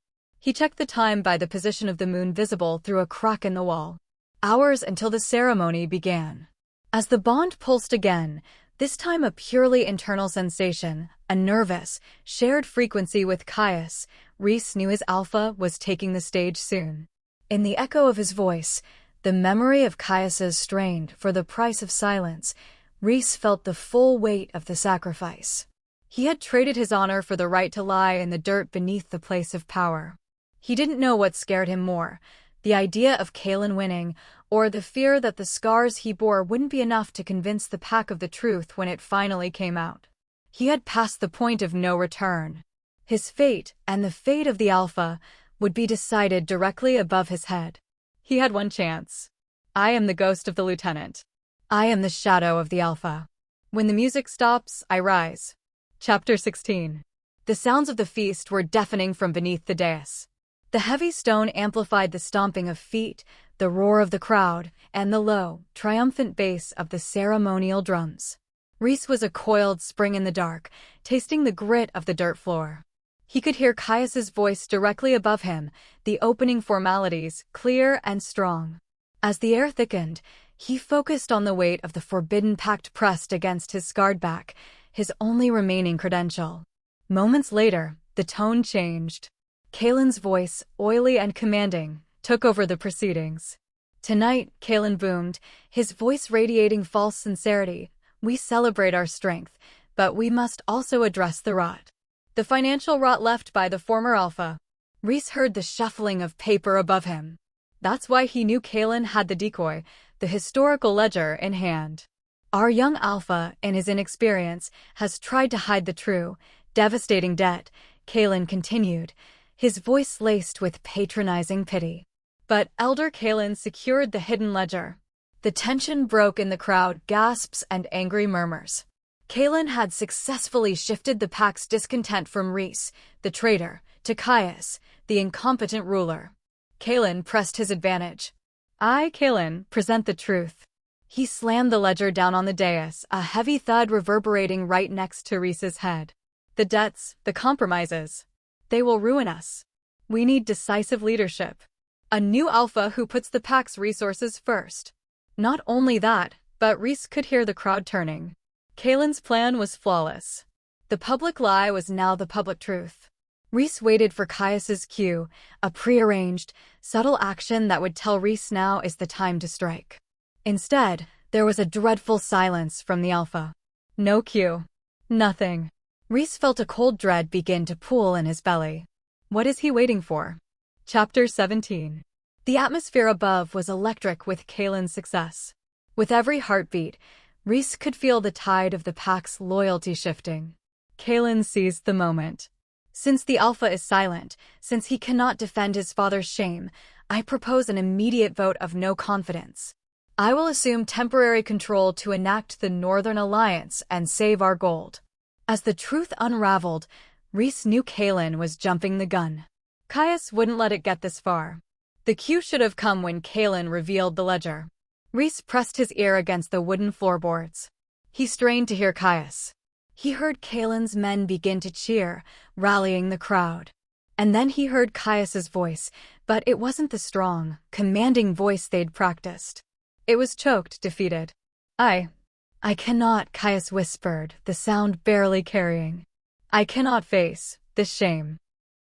He checked the time by the position of the moon visible through a crack in the wall. Hours until the ceremony began. As the bond pulsed again, this time a purely internal sensation, a nervous, shared frequency with Caius, Rhys knew his alpha was taking the stage soon. In the echo of his voice, the memory of Caius's strained for the price of silence, Rhys felt the full weight of the sacrifice. He had traded his honor for the right to lie in the dirt beneath the place of power. He didn't know what scared him more, the idea of Kaelin winning, or the fear that the scars he bore wouldn't be enough to convince the pack of the truth when it finally came out. He had passed the point of no return. His fate, and the fate of the Alpha, would be decided directly above his head. He had one chance. I am the ghost of the lieutenant. I am the shadow of the Alpha. When the music stops, I rise. Chapter 16. The sounds of the feast were deafening from beneath the dais. The heavy stone amplified the stomping of feet, the roar of the crowd, and the low, triumphant bass of the ceremonial drums. Rhys was a coiled spring in the dark, tasting the grit of the dirt floor. He could hear Caius's voice directly above him, the opening formalities, clear and strong. As the air thickened, he focused on the weight of the forbidden pact pressed against his scarred back, his only remaining credential. Moments later, the tone changed. Kaelin's voice, oily and commanding, took over the proceedings. Tonight, Kaelin boomed, his voice radiating false sincerity. We celebrate our strength, but we must also address the rot. The financial rot left by the former Alpha. Rhys heard the shuffling of paper above him. That's why he knew Kaelin had the decoy, the historical ledger, in hand. Our young Alpha, in his inexperience, has tried to hide the true, devastating debt, Kaelin continued, his voice laced with patronizing pity. But Elder Kaelin secured the hidden ledger. The tension broke in the crowd, gasps and angry murmurs. Kaelin had successfully shifted the Pact's discontent from Rhys, the traitor, to Caius, the incompetent ruler. Kaelin pressed his advantage. I, Kaelin, present the truth. He slammed the ledger down on the dais, a heavy thud reverberating right next to Rhys's head. The debts, the compromises. They will ruin us. We need decisive leadership. A new Alpha who puts the Pact's resources first. Not only that, but Rhys could hear the crowd turning. Kaelin's plan was flawless. The public lie was now the public truth. Rhys waited for Caius's cue, a prearranged, subtle action that would tell Rhys now is the time to strike. Instead, there was a dreadful silence from the Alpha. No cue. Nothing. Rhys felt a cold dread begin to pool in his belly. What is he waiting for? Chapter 17. The atmosphere above was electric with Kaelin's success. With every heartbeat, Rhys could feel the tide of the Pact's loyalty shifting. Kaelin seized the moment. Since the Alpha is silent, since he cannot defend his father's shame, I propose an immediate vote of no confidence. I will assume temporary control to enact the Northern Alliance and save our gold. As the truth unraveled, Rhys knew Kaelin was jumping the gun. Caius wouldn't let it get this far. The cue should have come when Kaelin revealed the ledger. Rhys pressed his ear against the wooden floorboards. He strained to hear Caius. He heard Kaelin's men begin to cheer, rallying the crowd. And then he heard Caius's voice, but it wasn't the strong, commanding voice they'd practiced. It was choked, defeated. I cannot, Caius whispered, the sound barely carrying. I cannot face this shame.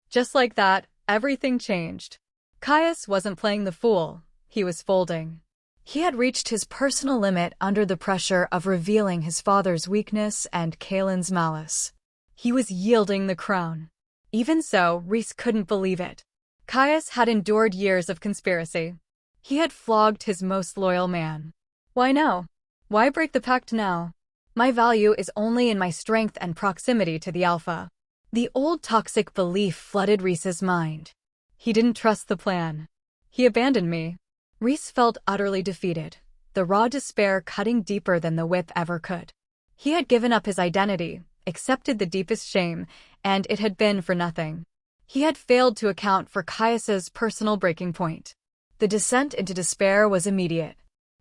Just like that, everything changed. Caius wasn't playing the fool, he was folding. He had reached his personal limit under the pressure of revealing his father's weakness and Kaelin's malice. He was yielding the crown. Even so, Rhys couldn't believe it. Caius had endured years of conspiracy. He had flogged his most loyal man. Why now? Why break the pact now? My value is only in my strength and proximity to the Alpha. The old toxic belief flooded Rhys's mind. He didn't trust the plan. He abandoned me. Rhys felt utterly defeated, the raw despair cutting deeper than the whip ever could. He had given up his identity, accepted the deepest shame, and it had been for nothing. He had failed to account for Caius's personal breaking point. The descent into despair was immediate.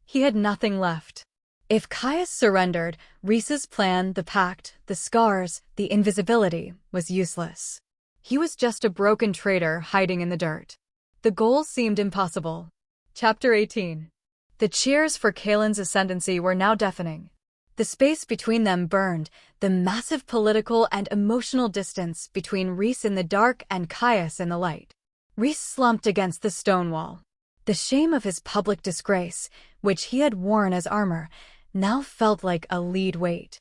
He had nothing left. If Caius surrendered, Rhys's plan, the pact, the scars, the invisibility, was useless. He was just a broken traitor hiding in the dirt. The goal seemed impossible. Chapter 18. The cheers for Kaelin's ascendancy were now deafening. The space between them burned, the massive political and emotional distance between Rhys in the dark and Caius in the light. Rhys slumped against the stone wall. The shame of his public disgrace, which he had worn as armor, now felt like a lead weight.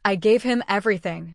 I gave him everything.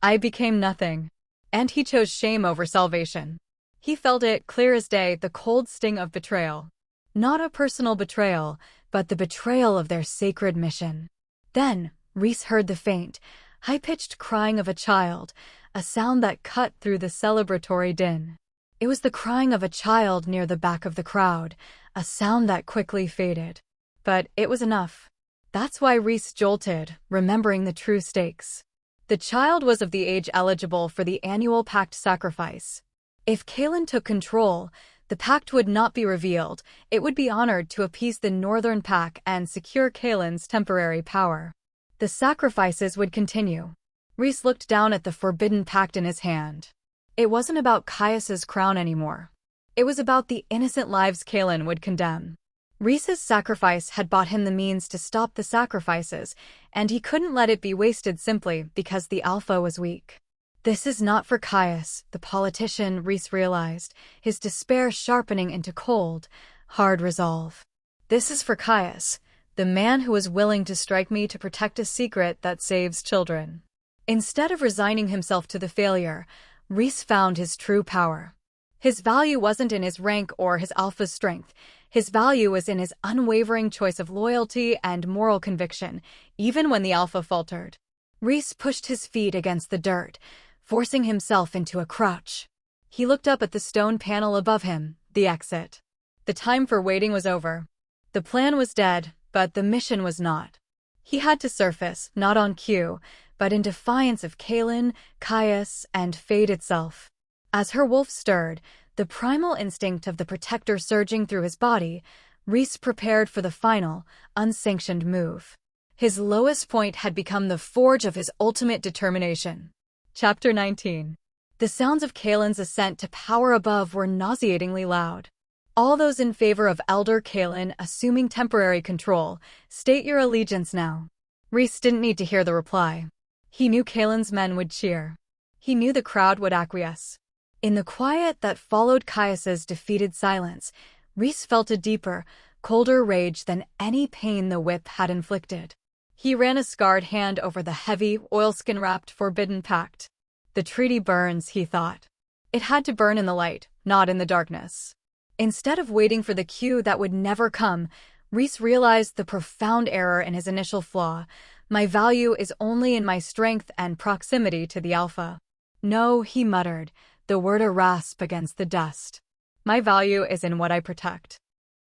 I became nothing. And he chose shame over salvation. He felt it clear as day, the cold sting of betrayal. Not a personal betrayal, but the betrayal of their sacred mission. Then, Rhys heard the faint, high-pitched crying of a child, a sound that cut through the celebratory din. It was the crying of a child near the back of the crowd, a sound that quickly faded. But it was enough. That's why Rhys jolted, remembering the true stakes. The child was of the age eligible for the annual Pact sacrifice. If Kaelin took control, the Pact would not be revealed. It would be honored to appease the Northern Pack and secure Kaelin's temporary power. The sacrifices would continue. Rhys looked down at the forbidden pact in his hand. It wasn't about Caius's crown anymore. It was about the innocent lives Kaelin would condemn. Rhys's sacrifice had bought him the means to stop the sacrifices, and he couldn't let it be wasted simply because the Alpha was weak. This is not for Caius, the politician, Rhys realized, his despair sharpening into cold, hard resolve. This is for Caius, the man who was willing to strike me to protect a secret that saves children. Instead of resigning himself to the failure, Rhys found his true power. His value wasn't in his rank or his Alpha's strength. His value was in his unwavering choice of loyalty and moral conviction, even when the Alpha faltered. Rhys pushed his feet against the dirt, forcing himself into a crouch. He looked up at the stone panel above him, the exit. The time for waiting was over. The plan was dead, but the mission was not. He had to surface, not on cue, but in defiance of Kaelin, Caius, and fate itself. As her wolf stirred, the primal instinct of the protector surging through his body, Rhys prepared for the final, unsanctioned move. His lowest point had become the forge of his ultimate determination. Chapter 19. The sounds of Kaelin's ascent to power above were nauseatingly loud. All those in favor of Elder Kaelin assuming temporary control, state your allegiance now. Rhys didn't need to hear the reply. He knew Kaelin's men would cheer. He knew the crowd would acquiesce. In the quiet that followed Caius's defeated silence, Rhys felt a deeper, colder rage than any pain the whip had inflicted. He ran a scarred hand over the heavy, oilskin-wrapped forbidden pact. The treaty burns, he thought. It had to burn in the light, not in the darkness. Instead of waiting for the cue that would never come, Rhys realized the profound error in his initial flaw. My value is only in my strength and proximity to the Alpha. No, he muttered, the word a rasp against the dust. My value is in what I protect.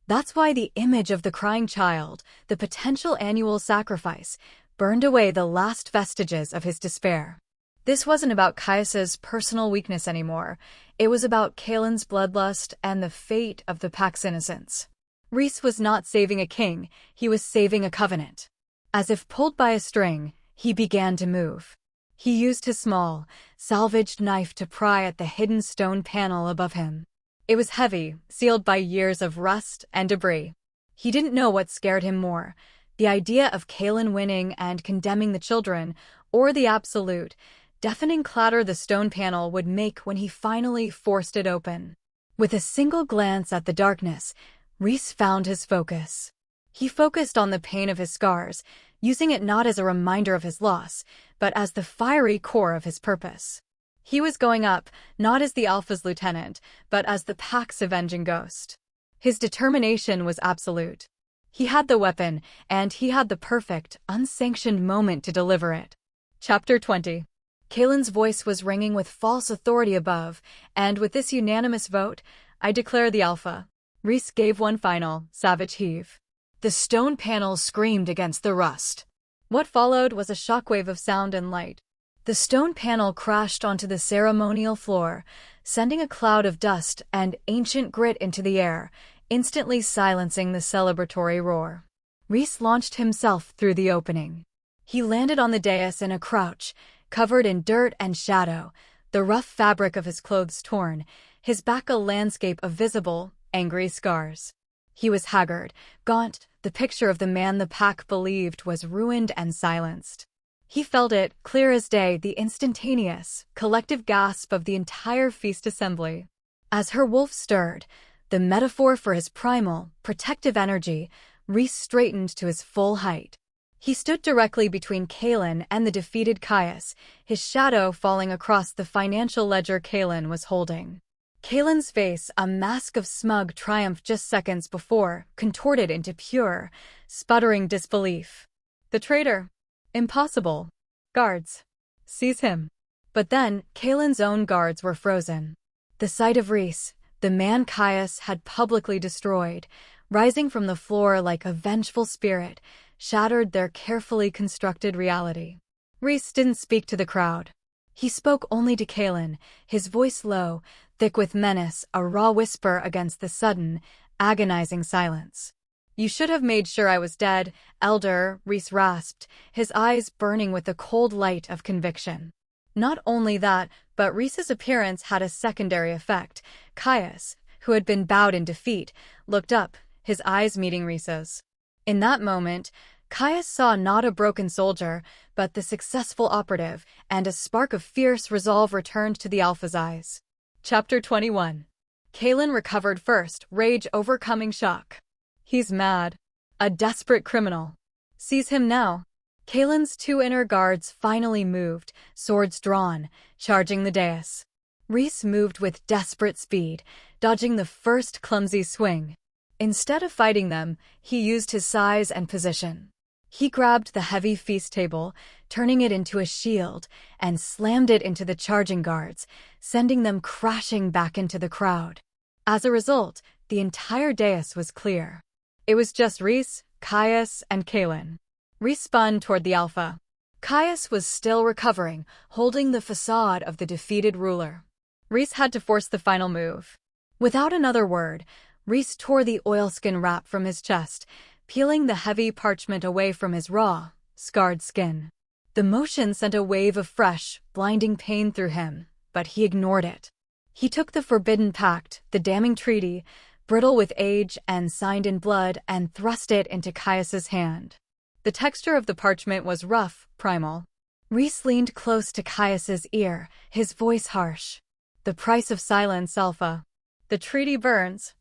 That's why the image of the crying child, the potential annual sacrifice, burned away the last vestiges of his despair. This wasn't about Caius's personal weakness anymore. It was about Kaelin's bloodlust and the fate of the Pact's innocence. Rhys was not saving a king, he was saving a covenant. As if pulled by a string, he began to move. He used his small, salvaged knife to pry at the hidden stone panel above him. It was heavy, sealed by years of rust and debris. He didn't know what scared him more, the idea of Kaelin winning and condemning the children, or the absolute, deafening clatter the stone panel would make when he finally forced it open. With a single glance at the darkness, Rhys found his focus. He focused on the pain of his scars, using it not as a reminder of his loss, but as the fiery core of his purpose. He was going up, not as the Alpha's lieutenant, but as the Pact's avenging ghost. His determination was absolute. He had the weapon, and he had the perfect, unsanctioned moment to deliver it. Chapter 20. Kaelin's voice was ringing with false authority above, and with this unanimous vote, I declare the Alpha. Rhys gave one final, savage heave. The stone panels screamed against the rust. What followed was a shockwave of sound and light. The stone panel crashed onto the ceremonial floor, sending a cloud of dust and ancient grit into the air, instantly silencing the celebratory roar. Rhys launched himself through the opening. He landed on the dais in a crouch, covered in dirt and shadow, the rough fabric of his clothes torn, his back a landscape of visible, angry scars. He was haggard, gaunt, the picture of the man the Pact believed was ruined and silenced. He felt it, clear as day, the instantaneous, collective gasp of the entire feast assembly. As her wolf stirred, the metaphor for his primal, protective energy, Rhys straightened to his full height. He stood directly between Kaelin and the defeated Caius, his shadow falling across the financial ledger Kaelin was holding. Kaelin's face, a mask of smug triumph just seconds before, contorted into pure, sputtering disbelief. The traitor. Impossible. Guards. Seize him. But then, Kaelin's own guards were frozen. The sight of Rhys, the man Caius had publicly destroyed, rising from the floor like a vengeful spirit, shattered their carefully constructed reality. Rhys didn't speak to the crowd. He spoke only to Kaelin, his voice low, thick with menace, a raw whisper against the sudden, agonizing silence. You should have made sure I was dead, Elder, Rhys rasped, his eyes burning with the cold light of conviction. Not only that, but Rhys's appearance had a secondary effect. Caius, who had been bowed in defeat, looked up, his eyes meeting Rhys's. In that moment, Caius saw not a broken soldier, but the successful operative, and a spark of fierce resolve returned to the Alpha's eyes. Chapter 21. Kaelin recovered first, rage overcoming shock. He's mad. A desperate criminal. Seize him now. Kaelin's two inner guards finally moved, swords drawn, charging the dais. Rhys moved with desperate speed, dodging the first clumsy swing. Instead of fighting them, he used his size and position. He grabbed the heavy feast table, turning it into a shield, and slammed it into the charging guards, sending them crashing back into the crowd. As a result, the entire dais was clear. It was just Rhys, Caius, and Kaelin. Rhys spun toward the Alpha. Caius was still recovering, holding the facade of the defeated ruler. Rhys had to force the final move. Without another word, Rhys tore the oilskin wrap from his chest, peeling the heavy parchment away from his raw, scarred skin. The motion sent a wave of fresh, blinding pain through him, but he ignored it. He took the forbidden pact, the damning treaty, brittle with age and signed in blood, and thrust it into Caius's hand. The texture of the parchment was rough, primal. Rhys leaned close to Caius's ear, his voice harsh. The price of silence, Alpha. The treaty burns.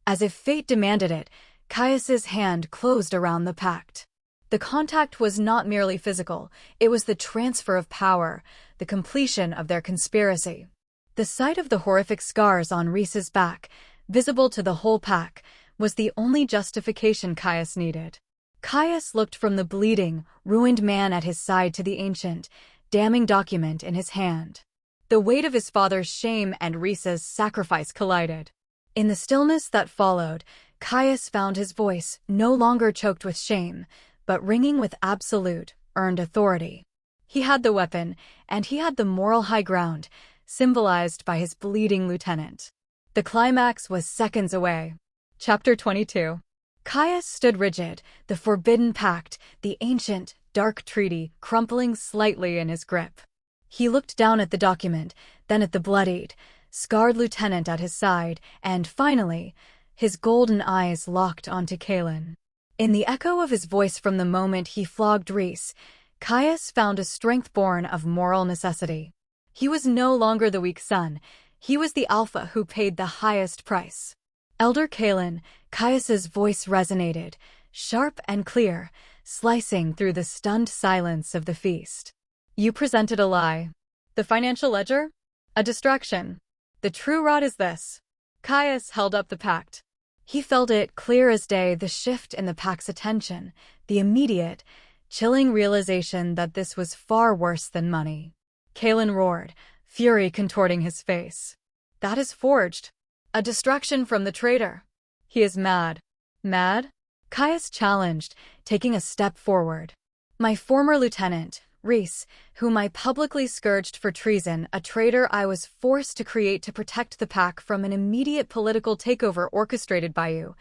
As if fate demanded it, Caius's hand closed around the pact. The contact was not merely physical, it was the transfer of power, the completion of their conspiracy. The sight of the horrific scars on Rhys's back, visible to the whole pack, was the only justification Caius needed. Caius looked from the bleeding, ruined man at his side to the ancient, damning document in his hand. The weight of his father's shame and Rhys's sacrifice collided. In the stillness that followed, Caius found his voice, no longer choked with shame, but ringing with absolute, earned authority. He had the weapon, and he had the moral high ground, symbolized by his bleeding lieutenant. The climax was seconds away. Chapter 22. Caius stood rigid, the forbidden pact, the ancient, dark treaty, crumpling slightly in his grip. He looked down at the document, then at the bloodied, scarred lieutenant at his side, and finally, his golden eyes locked onto Kaelin. In the echo of his voice from the moment he flogged Rhys, Caius found a strength born of moral necessity. He was no longer the weak son, He was the alpha who paid the highest price. Elder Cailan, Caius's voice resonated, sharp and clear, slicing through the stunned silence of the feast. You presented a lie. The financial ledger? A distraction. The true rot is this. Caius held up the pact. He felt it clear as day, the shift in the Pact's attention, the immediate, chilling realization that this was far worse than money. Cailan roared, fury contorting his face. That is forged. A distraction from the traitor. He is mad. Mad? Caius challenged, taking a step forward. My former lieutenant, Rhys, whom I publicly scourged for treason, a traitor I was forced to create to protect the Pact from an immediate political takeover orchestrated by you,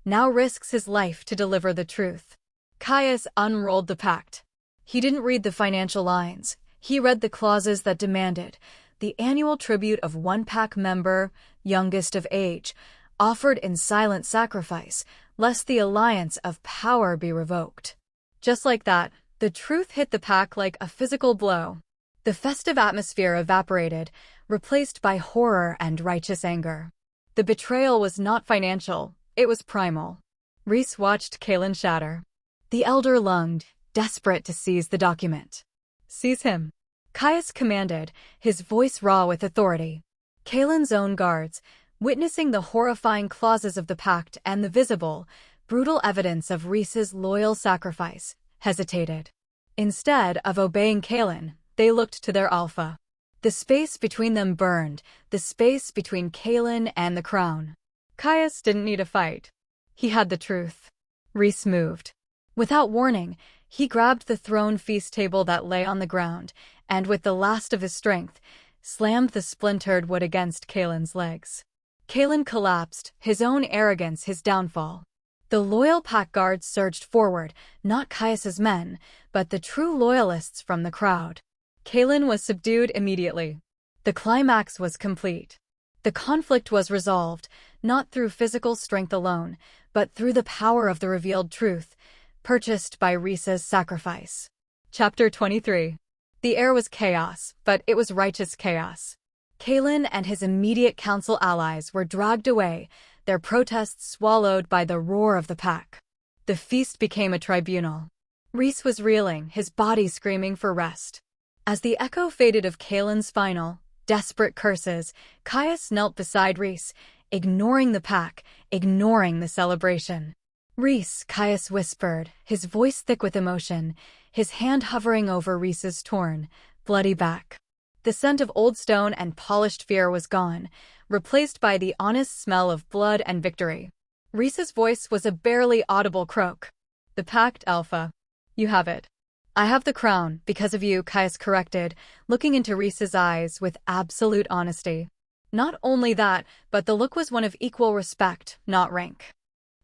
now risks his life to deliver the truth. Caius unrolled the Pact. He didn't read the financial lines. He read the clauses that demanded the annual tribute of one Pact member, youngest of age, offered in silent sacrifice, lest the alliance of power be revoked. Just like that, the truth hit the Pact like a physical blow. The festive atmosphere evaporated, replaced by horror and righteous anger. The betrayal was not financial, it was primal. Rhys watched Cailan shatter. The elder lunged, desperate to seize the document. Seize him, Caius commanded, his voice raw with authority. Cailan's own guards, witnessing the horrifying clauses of the Pact and the visible, brutal evidence of Rhys's loyal sacrifice, hesitated. Instead of obeying Cailan, they looked to their alpha. The space between them burned, the space between Cailan and the crown. Caius didn't need a fight. He had the truth. Rhys moved. Without warning, he grabbed the throne feast table that lay on the ground, and with the last of his strength, slammed the splintered wood against Cailan's legs. Cailan collapsed, his own arrogance his downfall. The loyal Pact guards surged forward, not Caius's men, but the true loyalists from the crowd. Cailan was subdued immediately. The climax was complete. The conflict was resolved, not through physical strength alone, but through the power of the revealed truth, purchased by Rhys's sacrifice. Chapter 23. The air was chaos, but it was righteous chaos. Cailan and his immediate council allies were dragged away, their protests swallowed by the roar of the Pact. The feast became a tribunal. Rhys was reeling, his body screaming for rest. As the echo faded of Cailan's final, desperate curses, Caius knelt beside Rhys, ignoring the Pact, ignoring the celebration. Rhys, Caius whispered, his voice thick with emotion, his hand hovering over Rhys's torn, bloody back. The scent of old stone and polished fear was gone, replaced by the honest smell of blood and victory. Rhys's voice was a barely audible croak. The Pact, Alpha. You have it. I have the crown, because of you, Caius corrected, looking into Rhys's eyes with absolute honesty. Not only that, but the look was one of equal respect, not rank.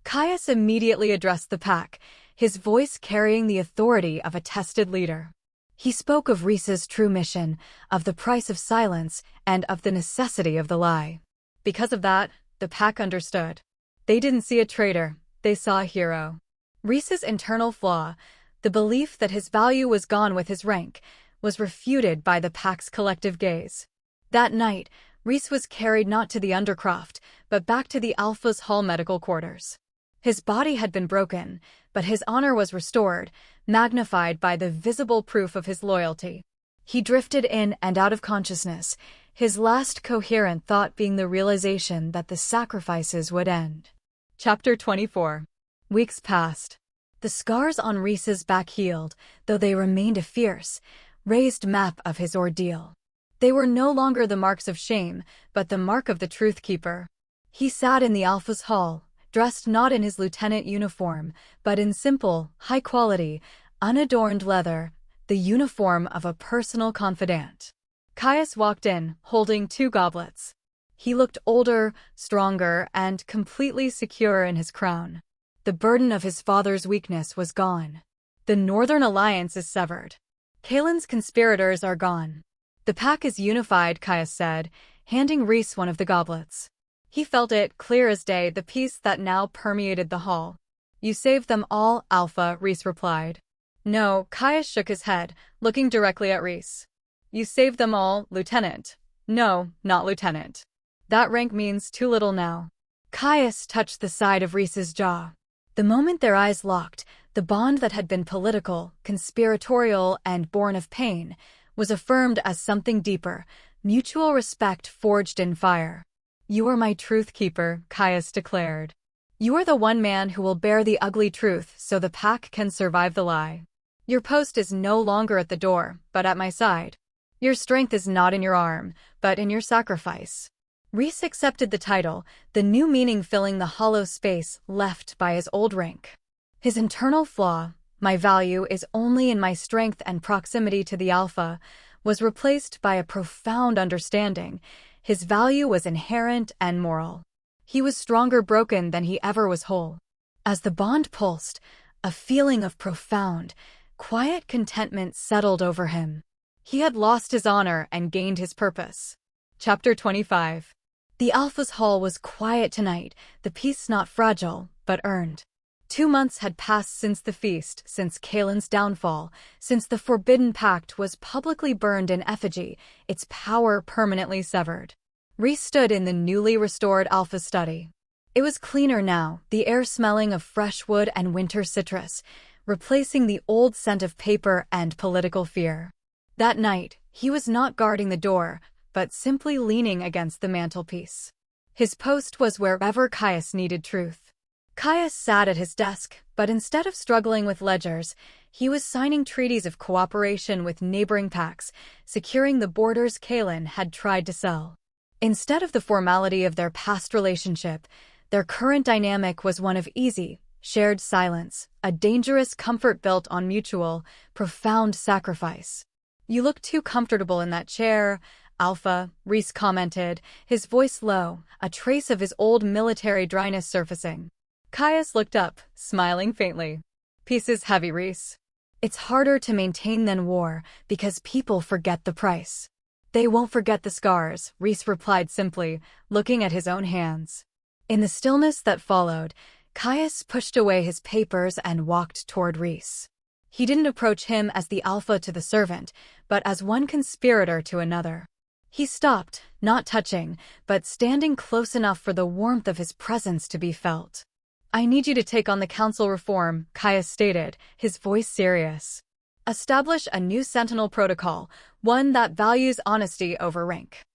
Caius immediately addressed the Pact, his voice carrying the authority of a tested leader. He spoke of Rhys's true mission, of the price of silence, and of the necessity of the lie. Because of that, the Pact understood. They didn't see a traitor, they saw a hero. Rhys's internal flaw, the belief that his value was gone with his rank, was refuted by the Pact's collective gaze. That night, Rhys was carried not to the Undercroft, but back to the Alpha's Hall medical quarters. His body had been broken, but his honor was restored, magnified by the visible proof of his loyalty. He drifted in and out of consciousness, his last coherent thought being the realization that the sacrifices would end. Chapter 24. Weeks passed. The scars on Rhys's back healed, though they remained a fierce, raised map of his ordeal. They were no longer the marks of shame, but the mark of the truth keeper. He sat in the Alpha's hall, dressed not in his lieutenant uniform, but in simple, high-quality, unadorned leather, the uniform of a personal confidant. Caius walked in, holding 2 goblets. He looked older, stronger, and completely secure in his crown. The burden of his father's weakness was gone. The Northern Alliance is severed. Cailan's conspirators are gone. The Pact is unified, Caius said, handing Rhys one of the goblets. He felt it, clear as day, the peace that now permeated the hall. You saved them all, Alpha, Rhys replied. No, Caius shook his head, looking directly at Rhys. You saved them all, Lieutenant. No, not Lieutenant. That rank means too little now. Caius touched the side of Rhys's jaw. The moment their eyes locked, the bond that had been political, conspiratorial, and born of pain was affirmed as something deeper, mutual respect forged in fire. "You are my truth keeper," Caius declared. "You are the one man who will bear the ugly truth so the Pact can survive the lie. Your post is no longer at the door, but at my side. Your strength is not in your arm, but in your sacrifice." Rhys accepted the title, the new meaning filling the hollow space left by his old rank. His internal flaw, "my value is only in my strength and proximity to the Alpha," was replaced by a profound understanding. His value was inherent and moral. He was stronger broken than he ever was whole. As the bond pulsed, a feeling of profound, quiet contentment settled over him. He had lost his honor and gained his purpose. Chapter 25. The Alpha's hall was quiet tonight, the peace not fragile, but earned. 2 months had passed since the feast, since Caelan's downfall, since the forbidden pact was publicly burned in effigy, its power permanently severed. Rhys stood in the newly restored Alpha study. It was cleaner now, the air smelling of fresh wood and winter citrus, replacing the old scent of paper and political fear. That night, he was not guarding the door, but simply leaning against the mantelpiece. His post was wherever Caius needed truth. Caius sat at his desk, but instead of struggling with ledgers, he was signing treaties of cooperation with neighboring pacts, securing the borders Caelan had tried to sell. Instead of the formality of their past relationship, their current dynamic was one of easy, shared silence, a dangerous comfort built on mutual, profound sacrifice. "You look too comfortable in that chair, Alpha," Rhys commented, his voice low, a trace of his old military dryness surfacing. Caius looked up, smiling faintly. "Peace is heavy, Rhys. It's harder to maintain than war, because people forget the price." "They won't forget the scars," Rhys replied simply, looking at his own hands. In the stillness that followed, Caius pushed away his papers and walked toward Rhys. He didn't approach him as the Alpha to the servant, but as one conspirator to another. He stopped, not touching, but standing close enough for the warmth of his presence to be felt. "I need you to take on the council reform," Caius stated, his voice serious. "Establish a new Sentinel protocol, one that values honesty over rank."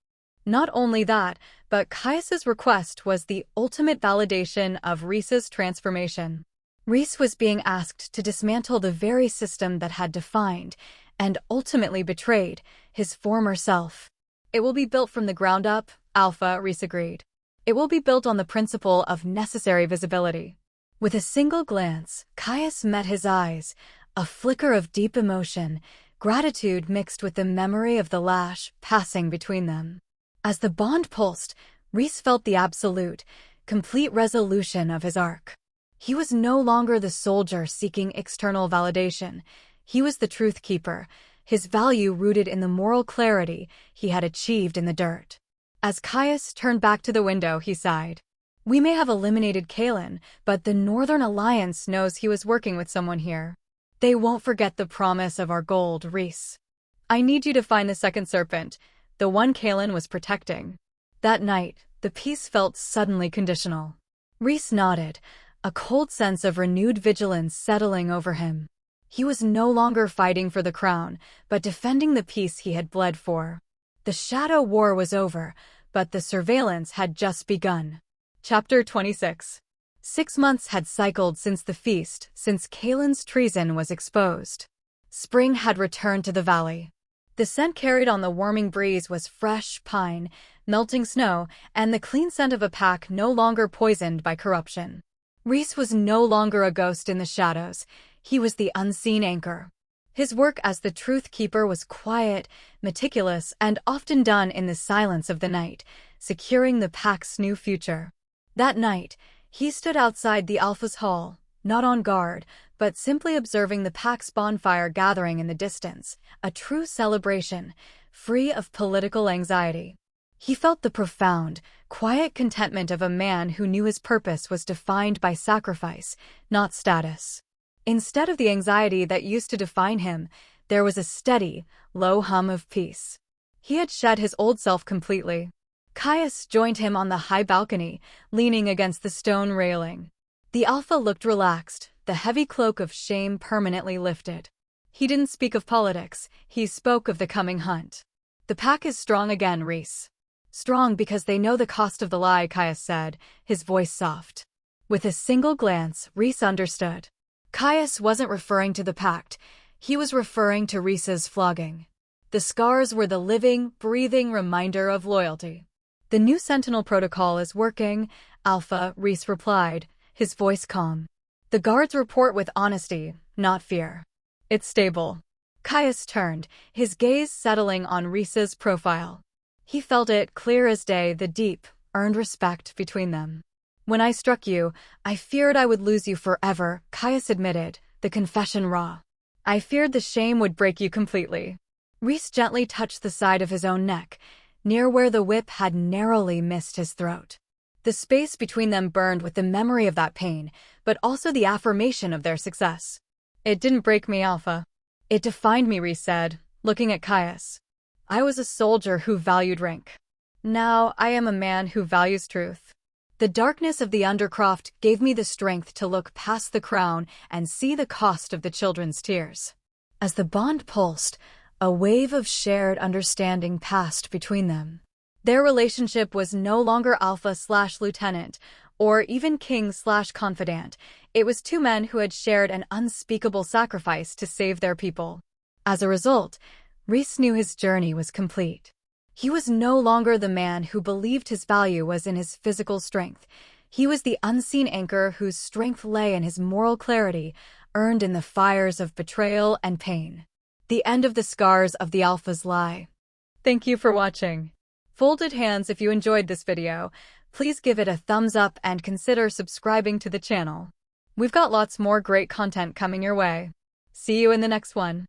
Not only that, but Caius's request was the ultimate validation of Rhys's transformation. Rhys was being asked to dismantle the very system that had defined, and ultimately betrayed, his former self. "It will be built from the ground up," Alpha, Rhys agreed. "It will be built on the principle of necessary visibility." With a single glance, Caius met his eyes, a flicker of deep emotion, gratitude mixed with the memory of the lash passing between them. As the bond pulsed, Rhys felt the absolute, complete resolution of his arc. He was no longer the soldier seeking external validation. He was the truth keeper, his value rooted in the moral clarity he had achieved in the dirt. As Caius turned back to the window, he sighed. "We may have eliminated Caelan, but the Northern Alliance knows he was working with someone here. They won't forget the promise of our gold, Rhys. I need you to find the second serpent, the one Caelan was protecting." That night, the peace felt suddenly conditional. Rhys nodded, a cold sense of renewed vigilance settling over him. He was no longer fighting for the crown, but defending the peace he had bled for. The Shadow War was over, but the surveillance had just begun. Chapter 26. 6 months had cycled since the feast, since Caelan's treason was exposed. Spring had returned to the valley. The scent carried on the warming breeze was fresh pine, melting snow, and the clean scent of a pack no longer poisoned by corruption. Rhys was no longer a ghost in the shadows. He was the unseen anchor. His work as the Truth Keeper was quiet, meticulous, and often done in the silence of the night, securing the Pact's new future. That night, he stood outside the Alpha's hall, not on guard, but simply observing the Pact's bonfire gathering in the distance, a true celebration, free of political anxiety. He felt the profound, quiet contentment of a man who knew his purpose was defined by sacrifice, not status. Instead of the anxiety that used to define him, there was a steady, low hum of peace. He had shed his old self completely. Caius joined him on the high balcony, leaning against the stone railing. The Alpha looked relaxed, the heavy cloak of shame permanently lifted. He didn't speak of politics, he spoke of the coming hunt. The pack is strong again, Rhys. Strong because they know the cost of the lie, Caius said, his voice soft. With a single glance, Rhys understood. Caius wasn't referring to the Pact, he was referring to Rhys's flogging. The scars were the living, breathing reminder of loyalty. The new Sentinel protocol is working, Alpha, Rhys replied, his voice calm. The guards report with honesty, not fear. It's stable. Caius turned, his gaze settling on Rhys's profile. He felt it clear as day, the deep, earned respect between them. When I struck you, I feared I would lose you forever, Caius admitted, the confession raw. I feared the shame would break you completely. Rhys gently touched the side of his own neck, near where the whip had narrowly missed his throat. The space between them burned with the memory of that pain, but also the affirmation of their success. It didn't break me, Alpha. It defined me, Rhys said, looking at Caius. I was a soldier who valued rank. Now I am a man who values truth. The darkness of the Undercroft gave me the strength to look past the crown and see the cost of the children's tears. As the bond pulsed, a wave of shared understanding passed between them. Their relationship was no longer Alpha/Lieutenant, or even King/Confidant. It was two men who had shared an unspeakable sacrifice to save their people. As a result, Rhys knew his journey was complete. He was no longer the man who believed his value was in his physical strength. He was the unseen anchor whose strength lay in his moral clarity, earned in the fires of betrayal and pain. The end of the scars of the Alpha's lie. Thank you for watching. Folded hands if you enjoyed this video. Please give it a thumbs up and consider subscribing to the channel. We've got lots more great content coming your way. See you in the next one.